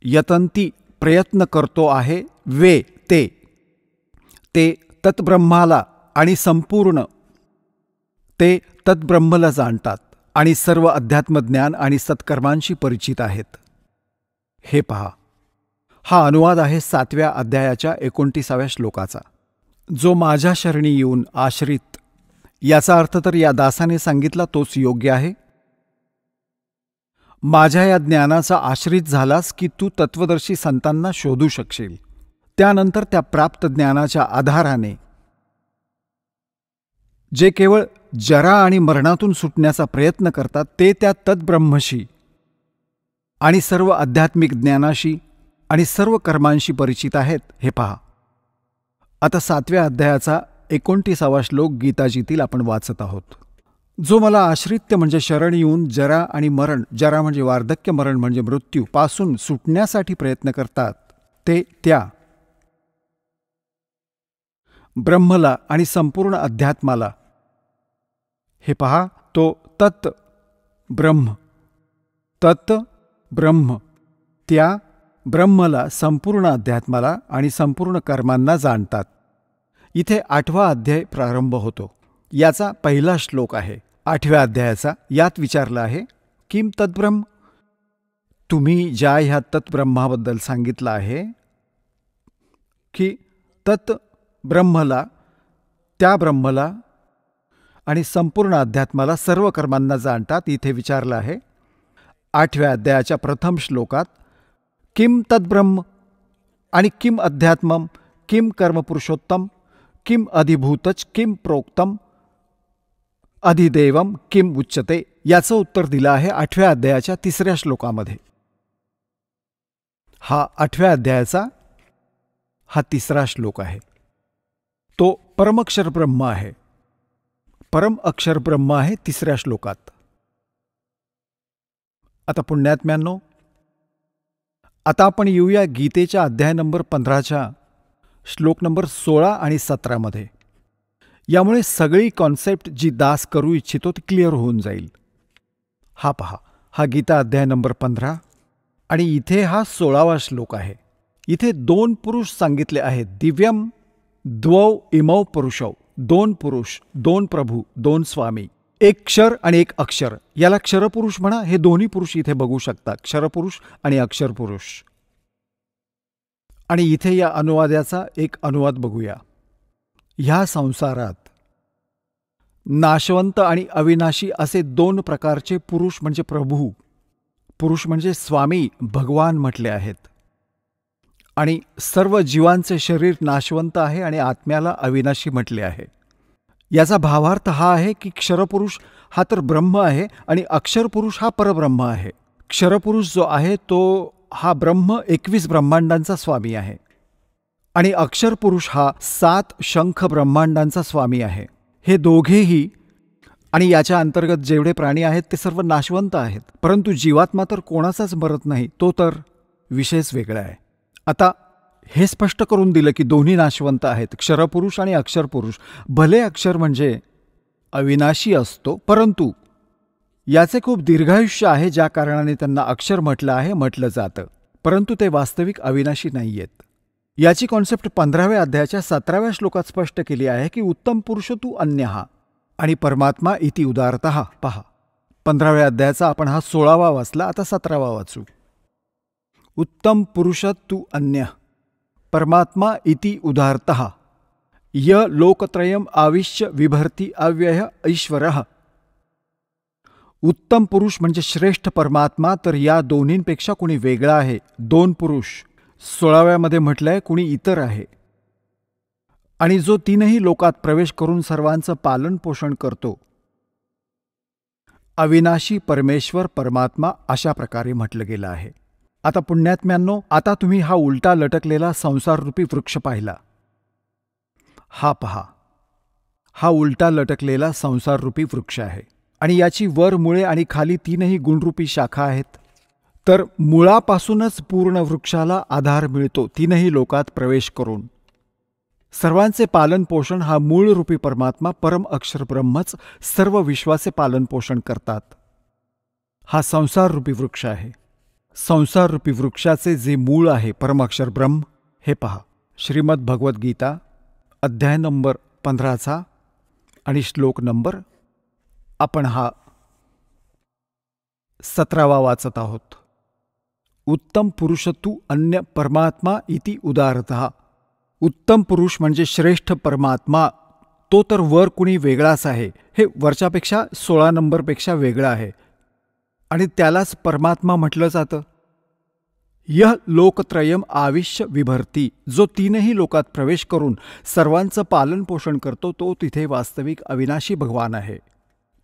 यतंती प्रयत्न करतो आहे. वे ते तत्ब्रह्माला आणि संपूर्ण ते तत्ब्रह्मला जाणतात आणि सर्व अध्यात्मज्ञान आणि सत्कर्मांशी परिचित आहेत. हे पहा, हा अनुवाद आहे 7व्या अध्यायाच्या 29व्या श्लोकाचा. जो माझ्या शरणी येऊन आश्रित, याचा अर्थ तर या दासाने सांगितला तोच योग्य आहे. माझ्या या ज्ञानाचा आश्रित झालास की तू तत्वदर्शी संतांना शोधू शकशील. त्यानंतर त्या प्राप्त ज्ञानाच्या आधाराने जे केवळ जरा आणि मरणातून सुटण्याचा प्रयत्न करतात ते त्या तद्ब्रह्मशी आणि सर्व आध्यात्मिक ज्ञानाशी आणि सर्व कर्मांशी परिचित आहेत. हे पहा, आता 7व्या अध्यायाचा 29वा श्लोक गीताजीतील आपण वाचत आहोत. जो मला आश्रित्य म्हणजे शरण येऊन जरा आणि मरण, जरा म्हणजे वार्धक्य, मरण म्हणजे मृत्यू पासून सुटण्यासाठी प्रयत्न करतात ते त्या ब्रह्मला आणि संपूर्ण अध्यात्माला. हे पहा, तो तत् ब्रह्म त्या ब्रह्मला, संपूर्ण अध्यात्माला आणि संपूर्ण कर्मांना जाणतात. इथे 8वा अध्याय प्रारंभ होतो. याचा पहिला श्लोक आहे 8व्या अध्यायाचा. यात विचारलं आहे किम तद्ब्रह्म. तुम्ही ज्या ह्या तत्ब्रह्माबद्दल सांगितलं आहे की तत्ब्रह्मला, त्या ब्रह्मला आणि संपूर्ण अध्यात्माला, सर्व कर्मांना जाणतात. इथे विचारलं आहे 8व्या अध्यायाच्या प्रथम श्लोकात किम तद्ब्रह्म आणि किम अध्यात्मम, किम कर्मपुरुषोत्तम, किम अधिभूतच, किम प्रोक्तम, अधिदेवम, किम उच्चते. याचं उत्तर दिलं आहे 8व्या अध्यायाच्या 3ऱ्या श्लोकामध्ये. हा 8व्या अध्यायाचा हा 3रा श्लोक आहे. तो परमअक्षर ब्रह्म आहे. परम अक्षर ब्रह्म आहे 3ऱ्या श्लोकात. आता पुण्यात्म्यांनो, आता आपण येऊया गीतेच्या अध्याय नंबर 15च्या श्लोक नंबर 16 आणि 17 मध्ये. यामुळे सगळी कॉन्सेप्ट जी दास करू इच्छितो ती क्लिअर होऊन जाईल. हा पहा, हा गीता अध्याय नंबर 15 आणि इथे हा 16वा श्लोक आहे. इथे 2 पुरुष सांगितले आहेत, दिव्यम द्वौ इमौ पुरुषौ, दोन पुरुष, दोन प्रभू, दोन स्वामी, एक क्षर आणि एक अक्षर. याला क्षरपुरुष म्हणा. हे दोन्ही पुरुष इथे बघू शकता, क्षरपुरुष आणि अक्षरपुरुष. आणि इथे या अनुवादाचा एक अनुवाद बघूया. ह्या संसारात नाशवंत आणि अविनाशी असे दोन प्रकारचे पुरुष म्हणजे प्रभू, पुरुष म्हणजे स्वामी, भगवान म्हटले आहेत. आणि सर्व जीवांचे शरीर नाशवंत आहे आणि आत्म्याला अविनाशी म्हटले आहे. याचा भावार्थ हा आहे की क्षरपुरुष हा तर ब्रह्म आहे आणि अक्षरपुरुष हा परब्रह्म आहे. क्षरपुरुष जो आहे तो हा ब्रह्म 21 ब्रह्मांडांचा स्वामी आहे आणि अक्षरपुरुष हा 7 शंख ब्रह्मांडांचा स्वामी आहे. हे दोघेही आणि याच्या अंतर्गत जेवढे प्राणी आहेत ते सर्व नाशवंत आहेत, परंतु जीवात्मा तर कोणाचाच मरत नाही, तो तर विषयच वेगळा आहे. आता हे स्पष्ट करून दिलं की दोन्ही नाशवंत आहेत, क्षरपुरुष आणि अक्षरपुरुष. भले अक्षर म्हणजे अविनाशी असतो, परंतु याचे खूप दीर्घायुष्य आहे, ज्या कारणाने त्यांना अक्षर म्हटलं आहे, म्हटलं जातं, परंतु ते वास्तविक अविनाशी नाही आहेत. याची कॉन्सेप्ट 15व्या अध्यायाच्या 17व्या श्लोकात स्पष्ट केली आहे की उत्तम पुरुष तू अन्यः आणि परमात्मा इति उदारतः. पहा, 15व्या अध्यायाचा आपण हा 16वा वाचला, आता 17वा वाचू. उत्तम पुरुष तू अन्य परमात्मा इति उदारतः य लोकत्रयम आविश्य विभर्ति अव्यय ईश्वरः. उत्तम पुरुष म्हणजे श्रेष्ठ परमात्मा, तर या दोन्हींपेक्षा कुणी वेगळा आहे. दोन पुरुष 16व्यामध्ये म्हटलंय कुणी इतर आहे, आणि जो तीनही लोकात प्रवेश करून सर्वांचं पालन पोषण करतो. अविनाशी परमेश्वर परमात्मा अशा प्रकारे म्हटलं गेलं आहे. आता पुण्यात्म्यांनो, आता तुम्ही हा उलटा लटकलेला संसाररूपी वृक्ष पाहिला. हा पहा, हा उलटा लटकलेला संसाररूपी वृक्ष आहे आणि याची वर मुळे आणि खाली तीनही गुणरूपी शाखा आहेत. तर मुळापासूनच पूर्ण वृक्षाला आधार मिळतो तीनही लोकात प्रवेश करून. सर्वांचे पालन पोषण हा मूळरूपी परमात्मा परम अक्षर ब्रह्मच सर्व विश्वाचे पालन पोषण करतात. हा संसाररूपी वृक्ष आहे. संसाररूपी वृक्षाचे जे मूळ आहे परमाक्षर ब्रह्म, हे पहा, श्रीमद भगवद्गीता अध्याय नंबर 15 आणि श्लोक नंबर आपण हा 17वा वाचत आहोत. उत्तम पुरुष तू अन्य परमात्मा इति उदारतः. उत्तम पुरुष म्हणजे श्रेष्ठ परमात्मा, तो तर वर कुणी वेगळाच आहे. हे वरच्यापेक्षा 16 नंबरपेक्षा वेगळा आहे आणि त्यालाच परमात्मा म्हटलं जातं. यह लोकत्रयम आविश्य विभर्ती, जो तीनही लोकात प्रवेश करून सर्वांचं पालन पोषण करतो, तो तिथे वास्तविक अविनाशी भगवान आहे.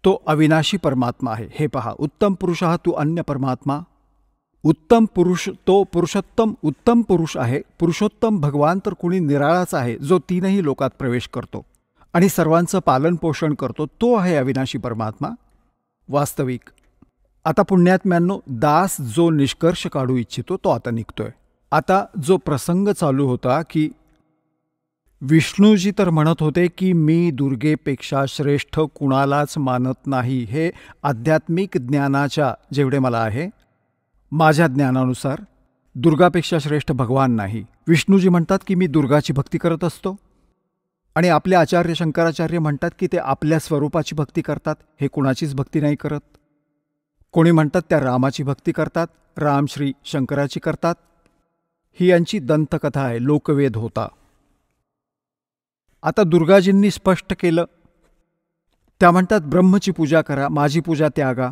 तो अविनाशी परमात्मा आहे. हे पहा, उत्तम पुरुष हा तू अन्य परमात्मा. उत्तम पुरुष तो पुरुषोत्तम उत्तम पुरुष आहे. पुरुषोत्तम भगवान तर कुणी निराळाच आहे, जो तीनही लोकात प्रवेश करतो आणि सर्वांचं पालन पोषण करतो, तो आहे अविनाशी परमात्मा वास्तविक. आता पुण्यात्म्यांनो, दास जो निष्कर्ष काढू इच्छितो तो आता निघतोय. आता जो प्रसंग चालू होता की विष्णूजी तर म्हणत होते की मी दुर्गेपेक्षा श्रेष्ठ कुणालाच मानत नाही. हे आध्यात्मिक ज्ञानाच्या जेवढे मला आहे, माझ्या ज्ञानानुसार दुर्गापेक्षा श्रेष्ठ भगवान नाही. विष्णूजी म्हणतात की मी दुर्गाची भक्ती करत असतो आणि आपले आचार्य शंकराचार्य म्हणतात की ते आपल्या स्वरूपाची भक्ती करतात, हे कुणाचीच भक्ती नाही करत. कोणी म्हणतात त्या रामाची भक्ती करतात, राम श्री शंकराची करतात. ही यांची दंतकथा आहे, लोकवेद होता. आता दुर्गाजींनी स्पष्ट केलं. त्या म्हणतात ब्रह्मची पूजा करा, माझी पूजा त्यागा.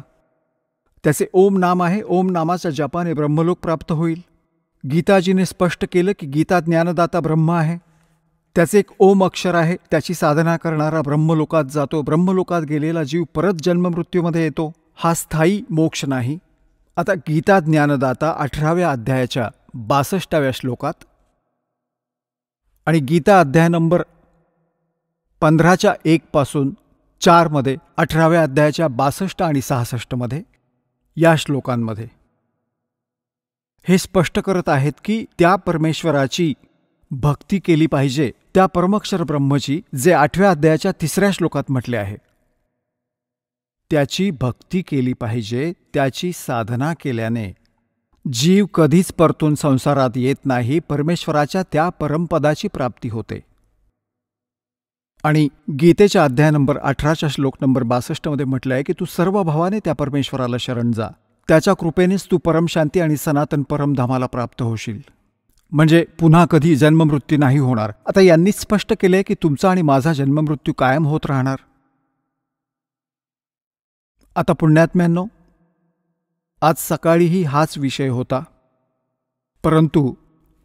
त्याचे ओम नाम आहे, ओम नामाच्या जपाने ब्रह्मलोक प्राप्त होईल. गीताजीने स्पष्ट केलं की गीता ज्ञानदाता ब्रह्म आहे. त्याचे एक ओम अक्षर आहे, त्याची साधना करणारा ब्रह्मलोकात जातो. ब्रह्मलोकात गेलेला जीव परत जन्ममृत्यूमध्ये येतो. हा स्थायी मोक्ष नाही. आता गीता ज्ञानदाता 18व्या अध्यायाच्या 62व्या श्लोकात आणि गीता अध्याय नंबर 15च्या 1 पासून 4 मध्ये, 18व्या अध्यायाच्या 62 आणि 66 मध्ये, या श्लोकांमध्ये हे स्पष्ट करत आहेत की त्या परमेश्वराची भक्ती केली पाहिजे, त्या परमक्षर ब्रह्मची, जे 8व्या अध्यायाच्या 3ऱ्या श्लोकात म्हटले आहे. त्याची भक्ती केली पाहिजे. त्याची साधना केल्याने जीव कधीच परतून संसारात येत नाही. परमेश्वराच्या त्या परमपदाची प्राप्ती होते. आणि गीतेच्या अध्याय नंबर 18च्या श्लोक नंबर 62 मध्ये म्हटलं आहे की तू सर्व भावाने त्या परमेश्वराला शरण जा, त्याच्या कृपेनेच तू परमशांती आणि सनातन परमधामाला प्राप्त होशील. म्हणजे पुन्हा कधी जन्ममृत्यू नाही होणार. आता यांनीच स्पष्ट केले की तुमचा आणि माझा जन्ममृत्यू कायम होत राहणार. आता पुण्यात्म्यांनो, आज सकाळीही हाच विषय होता, परंतु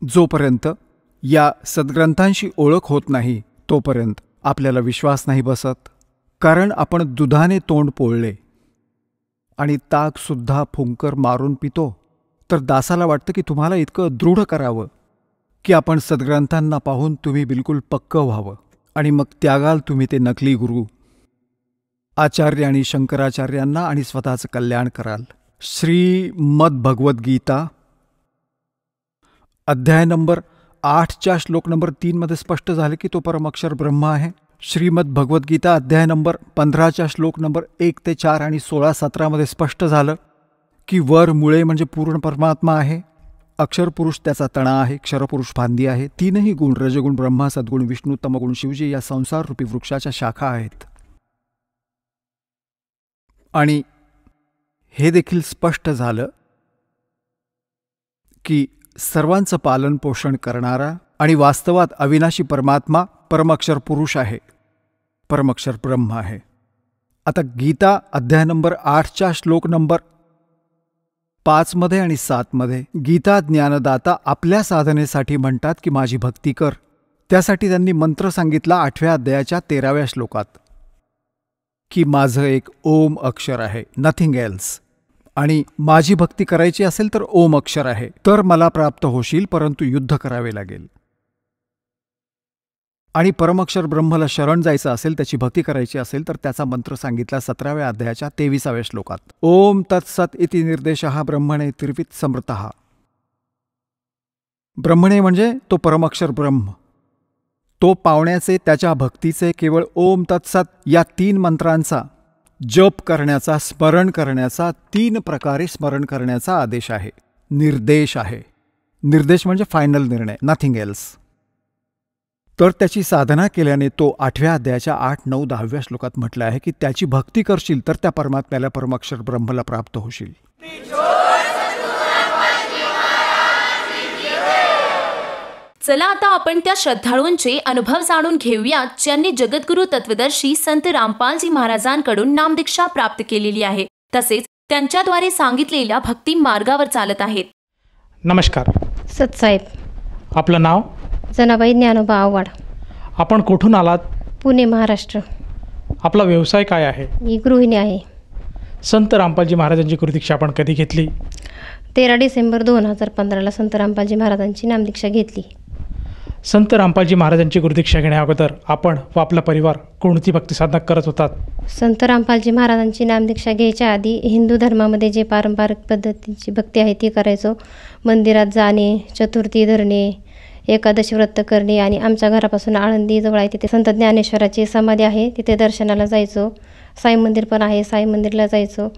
जोपर्यंत या सद्ग्रंथांशी ओळख होत नाही तोपर्यंत आपल्याला विश्वास नाही बसत. कारण आपण दुधाने तोंड पोळले आणि ताकसुद्धा फुंकर मारून पितो, तर दासाला वाटतं की तुम्हाला इतकं दृढ करावं की आपण सद्ग्रंथांना पाहून तुम्ही बिलकुल पक्क व्हावं आणि मग त्यागाल तुम्ही ते नकली गुरु आचार्य आणि शंकराचार्यांना आणि स्वतःचं कल्याण कराल. श्रीमद भगवद्गीता अध्याय नंबर 8च्या श्लोक नंबर 3 मध्ये स्पष्ट झाले की तो परमअक्षर ब्रह्म आहे. श्रीमद भगवद्गीता अध्याय नंबर 15च्या श्लोक नंबर 1 ते 4 आणि 16-17 मध्ये स्पष्ट झालं की वर मुळे म्हणजे पूर्ण परमात्मा आहे. अक्षरपुरुष त्याचा तणा आहे, क्षरपुरुष फांदी आहे. तीनही गुण रजगुण ब्रह्मा, सद्गुण विष्णू, तमगुण शिवजी या संसार रूपी वृक्षाच्या शाखा आहेत. आणि हे देखील स्पष्ट झालं की सर्वांचं पालन पोषण करणारा आणि वास्तवात अविनाशी परमात्मा परमअक्षर पुरुष आहे, परमअक्षर ब्रह्म आहे. आता गीता अध्याय नंबर 8च्या श्लोक नंबर 5 मध्ये आणि 7 मध्ये गीता ज्ञानदाता आपल्या साधनेसाठी म्हणतात की माझी भक्ती कर. त्यासाठी त्यांनी मंत्र सांगितला 8व्या अध्यायाच्या 13व्या श्लोकात की माझं एक ओम अक्षर आहे, नथिंग एल्स. आणि माझी भक्ती करायची असेल तर ओम अक्षर आहे, तर मला प्राप्त होशील, परंतु युद्ध करावे लागेल. आणि परमअक्षर ब्रह्मला शरण जायचं असेल, त्याची भक्ती करायची असेल तर त्याचा मंत्र सांगितला 17व्या अध्यायाच्या 23व्या श्लोकात. ओम तत्सत इति निर्देशः ब्रह्मणे तिर्वित समृतः. ब्रह्मणे म्हणजे तो परमअक्षर ब्रह्म. तो पावण्याचे, त्याच्या भक्तीचे केवळ ओम तत्सत या 3 मंत्रांचा जप करण्याचा, स्मरण करण्याचा, 3 प्रकारे स्मरण करण्याचा आदेश आहे, निर्देश आहे. निर्देश म्हणजे फायनल निर्णय, नथिंग एल्स. तर त्याची साधना केल्याने तो 8व्या अध्यायाच्या 8, 9, 10व्या श्लोकात म्हटलं आहे की त्याची भक्ती करशील तर त्या परमात्म्याला, परमअक्षर ब्रह्मला प्राप्त होशील. चला आता आपण त्या श्रद्धाळूंचे अनुभव जाणून घेऊया ज्यांनी जगद्गुरु तत्वदर्शी संत रामपालजी महाराजांकडून नामदीक्षा प्राप्त केलेली आहे, तसेच त्यांच्याद्वारे सांगितलेल्या भक्ती मार्गावर चालत आहेत. नमस्कार सतसाहेब. आपलं नाव? जनाबाई ज्ञानोबा आव्हाड. आपण कुठून आलात? पुणे, महाराष्ट्र. आपला व्यवसाय काय आहे? मी गृहिणी आहे. संत रामपालजी महाराजांची गुरुदीक्षा आपण कधी घेतली? 13 डिसेंबर 2015ला संत रामपालजी महाराजांची नामदीक्षा घेतली. संत रामपालजी महाराजांची गुरुदीक्षा घेण्या अगोदर आपण व आपला परिवार कोणती भक्ती साधना करत होतात? संत रामपालजी महाराजांची नामदीक्षा घ्यायच्या आधी हिंदू धर्मामध्ये जे पारंपरिक पद्धतीची भक्ती आहे ती करायचो. मंदिरात जाणे, चतुर्थी धरणे, एकादशी व्रत करणे आणि आमच्या घरापासून आळंदी जवळ आहे तिथे संत ज्ञानेश्वराची समाधी आहे, तिथे दर्शनाला जायचो. साई मंदिर पण आहे, साई मंदिरला जायचो.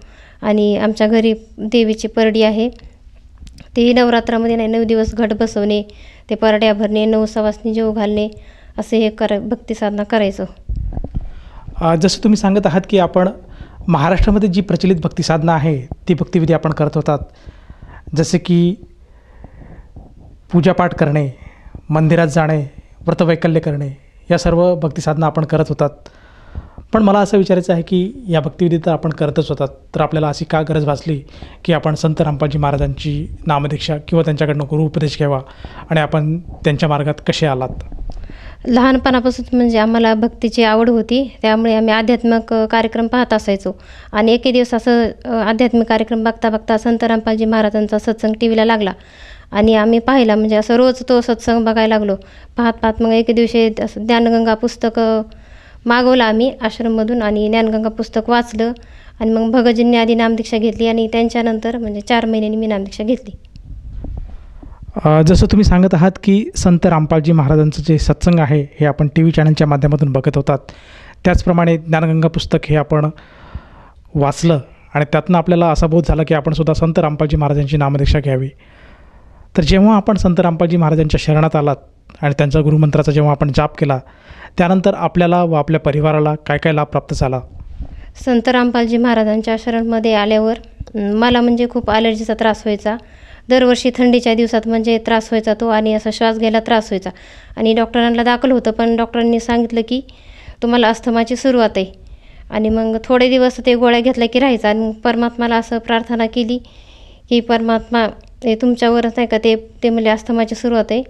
आणि आमच्या घरी देवीची परडी आहे, तेही नवरात्रामध्ये नाही 9 दिवस घट बसवणे, ते परड्या भरणे, 9 सवासणी जेव घालणे, असे हे भक्ती साधना करायचो. जसं तुम्ही सांगत आहात की आपण महाराष्ट्रामध्ये जी प्रचलित भक्ती साधना आहे ती भक्तिविधी आपण करत होतात, जसे की पूजापाठ करणे, मंदिरात जाणे, व्रतवैकल्य करणे, या सर्व भक्ती साधना आपण करत होतात. पण मला असं विचारायचं आहे की या भक्तिविधी तर आपण करतच होतात, तर आपल्याला अशी का गरज भासली की आपण संत रामपालजी महाराजांची नामदीक्षा किंवा त्यांच्याकडनं गुरु उपदेश घ्यावा आणि आपण त्यांच्या मार्गात कसे आलात? लहानपणापासून म्हणजे आम्हाला भक्तीची आवड होती, त्यामुळे आम्ही आध्यात्मिक कार्यक्रम पाहत असायचो. आणि एके दिवस असं आध्यात्मिक कार्यक्रम बघता बघता संत रामपालजी महाराजांचा सत्संग टी व्हीला लागला आणि आम्ही पाहिला, म्हणजे असं रोज तो सत्संग बघायला लागलो. पाहत मग एके दिवशी असं ज्ञानगंगा पुस्तक मागवलं आम्ही आश्रममधून आणि ज्ञानगंगा पुस्तक वाचलं आणि मग भगतजींनी आधी नामदीक्षा घेतली आणि त्यांच्यानंतर म्हणजे 4 महिन्यांनी मी नामदीक्षा घेतली. जसं तुम्ही सांगत आहात की संत रामपालजी महाराजांचं जे सत्संग आहे हे आपण टी व्ही चॅनलच्या माध्यमातून बघत होतात, त्याचप्रमाणे ज्ञानगंगा पुस्तक हे आपण वाचलं आणि त्यातनं आपल्याला असा बोध झाला की आपण सुद्धा संत रामपालजी महाराजांची नामदीक्षा घ्यावी. तर जेव्हा आपण संत रामपालजी महाराजांच्या शरणात आलात आणि त्यांचा गुरुमंत्राचा जेव्हा आपण जाप केला त्यानंतर आपल्याला व आपल्या परिवाराला काय काय लाभ प्राप्त झाला? संत रामपालजी महाराजांच्या आश्रममध्ये आल्यावर मला म्हणजे खूप ॲलर्जीचा त्रास व्हायचा. दरवर्षी थंडीच्या दिवसात म्हणजे त्रास व्हायचा तो, आणि असा श्वास घ्यायला त्रास व्हायचा. आणि डॉक्टरांना दाखल होतं, पण डॉक्टरांनी सांगितलं की तुम्हाला अस्थमाची सुरुवात आहे. आणि मग थोडे दिवस ते गोळ्या घेतल्या की राहायचा. आणि परमात्माला असं प्रार्थना केली की परमात्मा ते तुमच्यावरच नाही का, ते म्हणजे अस्थमाची सुरुवात आहे.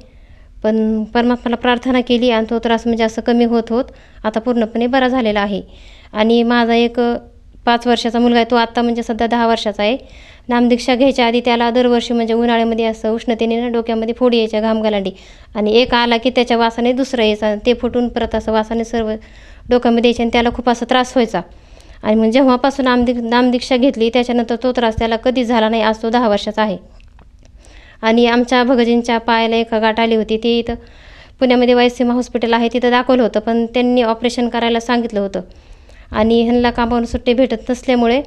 पण परमात्माला प्रार्थना केली आणि तो त्रास म्हणजे असं कमी होत होत आता पूर्णपणे बरा झालेला आहे. आणि माझा एक 5 वर्षाचा मुलगा आहे, तो आत्ता म्हणजे सध्या 10 वर्षाचा आहे. नामदीक्षा घ्यायच्या आधी त्याला दरवर्षी म्हणजे उन्हाळ्यामध्ये असं उष्णतेने ना डोक्यामध्ये फोडी यायच्या, घामगालांडी. आणि एक आला की त्याच्या वासाने दुसरं यायचा, ते फुटून परत असं वासाने सर्व डोक्यामध्ये यायचे आणि त्याला खूप असा त्रास व्हायचा. आणि मग जेव्हापासून नामदीक्षा घेतली त्याच्यानंतर तो त्रास त्याला कधीच झाला नाही. आज तो 10 वर्षाचा आहे. आणि आमच्या भगतजींच्या पायाला एक गाठ आली होती, ती इथं पुण्यामध्ये वायसीमा हॉस्पिटल आहे तिथं दाखवलं होतं, पण त्यांनी ऑपरेशन करायला सांगितलं होतं. आणि ह्यांना कामावरून सुट्टी भेटत नसल्यामुळे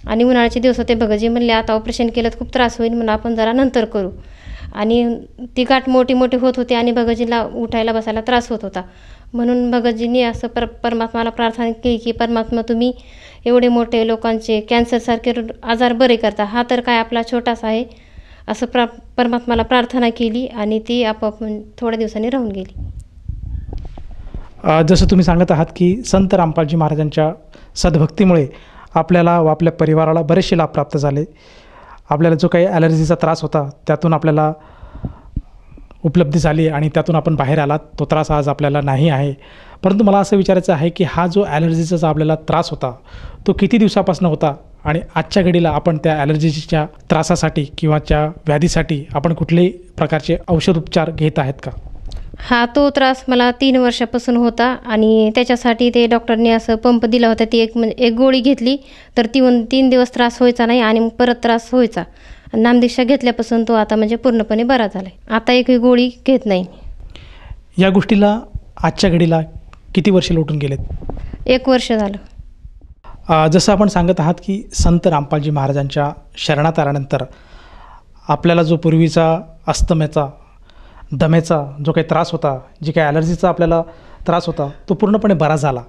आणि उन्हाळ्याचे दिवस होते, भगतजी म्हणले आता ऑपरेशन केलं तर खूप त्रास होईल, म्हणून आपण जरा नंतर करू. आणि ती गाठ मोठी होत होती आणि भगतजीला उठायला बसायला त्रास होत होता. म्हणून भगतजींनी असं परमात्माला प्रार्थना केली की परमात्मा तुम्ही एवढे मोठे लोकांचे कॅन्सरसारखे आजार बरे करता, हा तर काय आपला छोटासा आहे, असं परमात्माला प्रार्थना केली आणि ती आपोआप थोड्या दिवसांनी राहून गेली. जसं तुम्ही सांगत आहात की संत रामपालजी महाराजांच्या सद्भक्तीमुळे आपल्याला व आपल्या परिवाराला बरेचसे लाभ प्राप्त झाले. आपल्याला जो काही ॲलर्जीचा त्रास होता त्यातून आपल्याला उपलब्धी झाली आणि त्यातून आपण बाहेर आलात. तो त्रास आज आपल्याला नाही आहे. परंतु मला असं विचारायचं आहे की हा जो ॲलर्जीचा जो आपल्याला त्रास होता तो किती दिवसापासून होता आणि आजच्या घडीला आपण त्या ॲलर्जीच्या त्रासासाठी किंवा त्या व्याधीसाठी आपण कुठल्याही प्रकारचे औषध उपचार घेत आहेत का? हा तो त्रास मला 3 वर्षापासून होता आणि त्याच्यासाठी ते डॉक्टरने असं पंप दिला होता. ती एक गोळी घेतली तर 3 दिवस त्रास व्हायचा नाही आणि मग परत त्रास व्हायचा. नामदीक्षा घेतल्यापासून तो आता म्हणजे पूर्णपणे बरा झाला आहे. आता एकही गोळी घेत नाही. या गोष्टीला आजच्या घडीला किती वर्षे लोटून गेलेत? 1 वर्ष झालं. जसं आपण सांगत आहात की संत रामपालजी महाराजांच्या शरणात आल्यानंतर आपल्याला जो पूर्वीचा अस्थमेचा दमेचा जो काही त्रास होता, जी काही ॲलर्जीचा आपल्याला त्रास होता तो पूर्णपणे बरा झाला.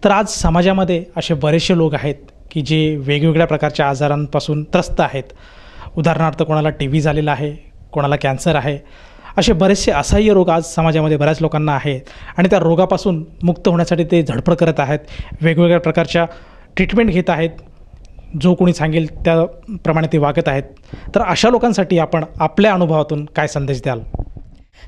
तर आज समाजामध्ये असे बरेचसे लोक आहेत की जे वेगवेगळ्या प्रकारच्या आजारांपासून त्रस्त आहेत. उदाहरणार्थ कोणाला TB झालेला आहे, कोणाला कॅन्सर आहे. असे बरेचसे असह्य रोग आज समाजामध्ये बऱ्याच लोकांना आहेत आणि त्या रोगापासून मुक्त होण्यासाठी ते धडपड करत आहेत. वेगवेगळ्या प्रकारच्या ट्रीटमेंट घेत आहेत. जो कोणी सांगेल त्याप्रमाणे ते वागत आहेत. तर अशा लोकांसाठी आपण आपल्या अनुभवातून काय संदेश द्याल?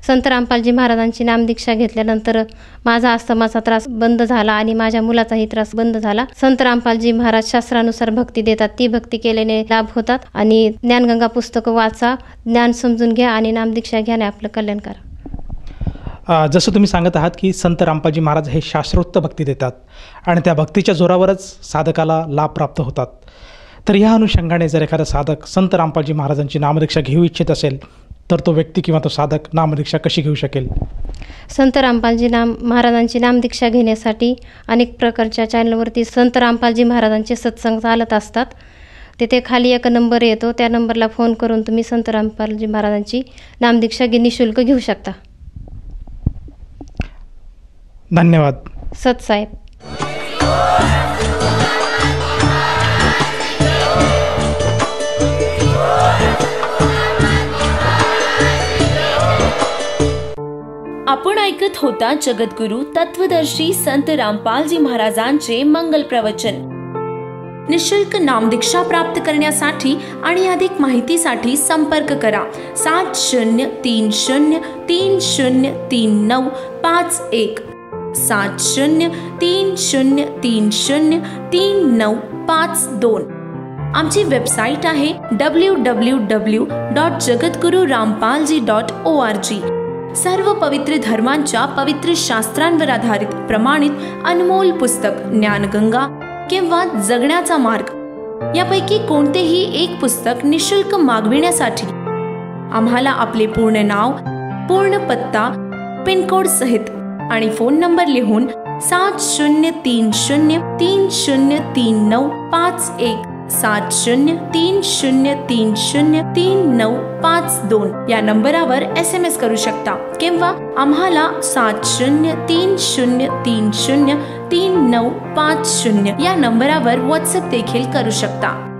संत रामपालजी महाराजांची नामदीक्षा घेतल्यानंतर माझा अस्थमाचा त्रास बंद झाला आणि माझ्या मुलाचाही त्रास बंद झाला. संत रामपालजी महाराज शास्त्रानुसार भक्ती देतात, ती भक्ती केल्याने लाभ होतात. आणि ज्ञानगंगा पुस्तकं वाचा, ज्ञान समजून घ्या आणि नामदीक्षा घ्या आणि आपलं कल्याण करा. जसं तुम्ही सांगत आहात की संत रामपालजी महाराज हे शास्त्रोक्त भक्ती देतात आणि त्या भक्तीच्या जोरावरच साधकाला लाभ प्राप्त होतात. तर ह्या अनुषंगाने जर एखादा साधक संत रामपालजी महाराजांची नामदीक्षा घेऊ इच्छित असेल तर तो व्यक्ती किंवा तो साधक नामदीक्षा कशी घेऊ शकेल? संत रामपालजी महाराजांची नामदीक्षा घेण्यासाठी अनेक प्रकारच्या चॅनलवरती संत रामपालजी महाराजांचे सत्संग चालत असतात. तिथे खाली एक नंबर येतो, त्या नंबरला फोन करून तुम्ही संत रामपालजी महाराजांची नामदीक्षा निःशुल्क घेऊ शकता. धन्यवाद. सतसाहेब. आपण ऐकत होता जगद्गुरु तत्वदर्शी संत रामपालजी महाराजांचे मंगल प्रवचन. निःशुल्क नामदीक्षा प्राप्त करण्यासाठी आणि अधिक माहितीसाठी संपर्क करा 7030303951 7030303952. आमची वेबसाईट आहे www.jagadgururampalji.org. सर्व पवित्र धर्मांच्या पवित्र शास्त्रांवर आधारित प्रमाणित अनमोल पुस्तक ज्ञानगंगा किंवा जगण्याचा मार्ग यापैकी कोणतेही एक पुस्तक निःशुल्क मागविण्यासाठी आम्हाला आपले पूर्ण नाव, पूर्ण पत्ता, पिनकोड सहित आणि फोन नंबर लिहून 7030303951 7030 70303952 या नंबरावर SMS करू शकता किंवा आम्हाला 7030303950 या नंबरावर व्हॉट्सअप देखील करू शकता.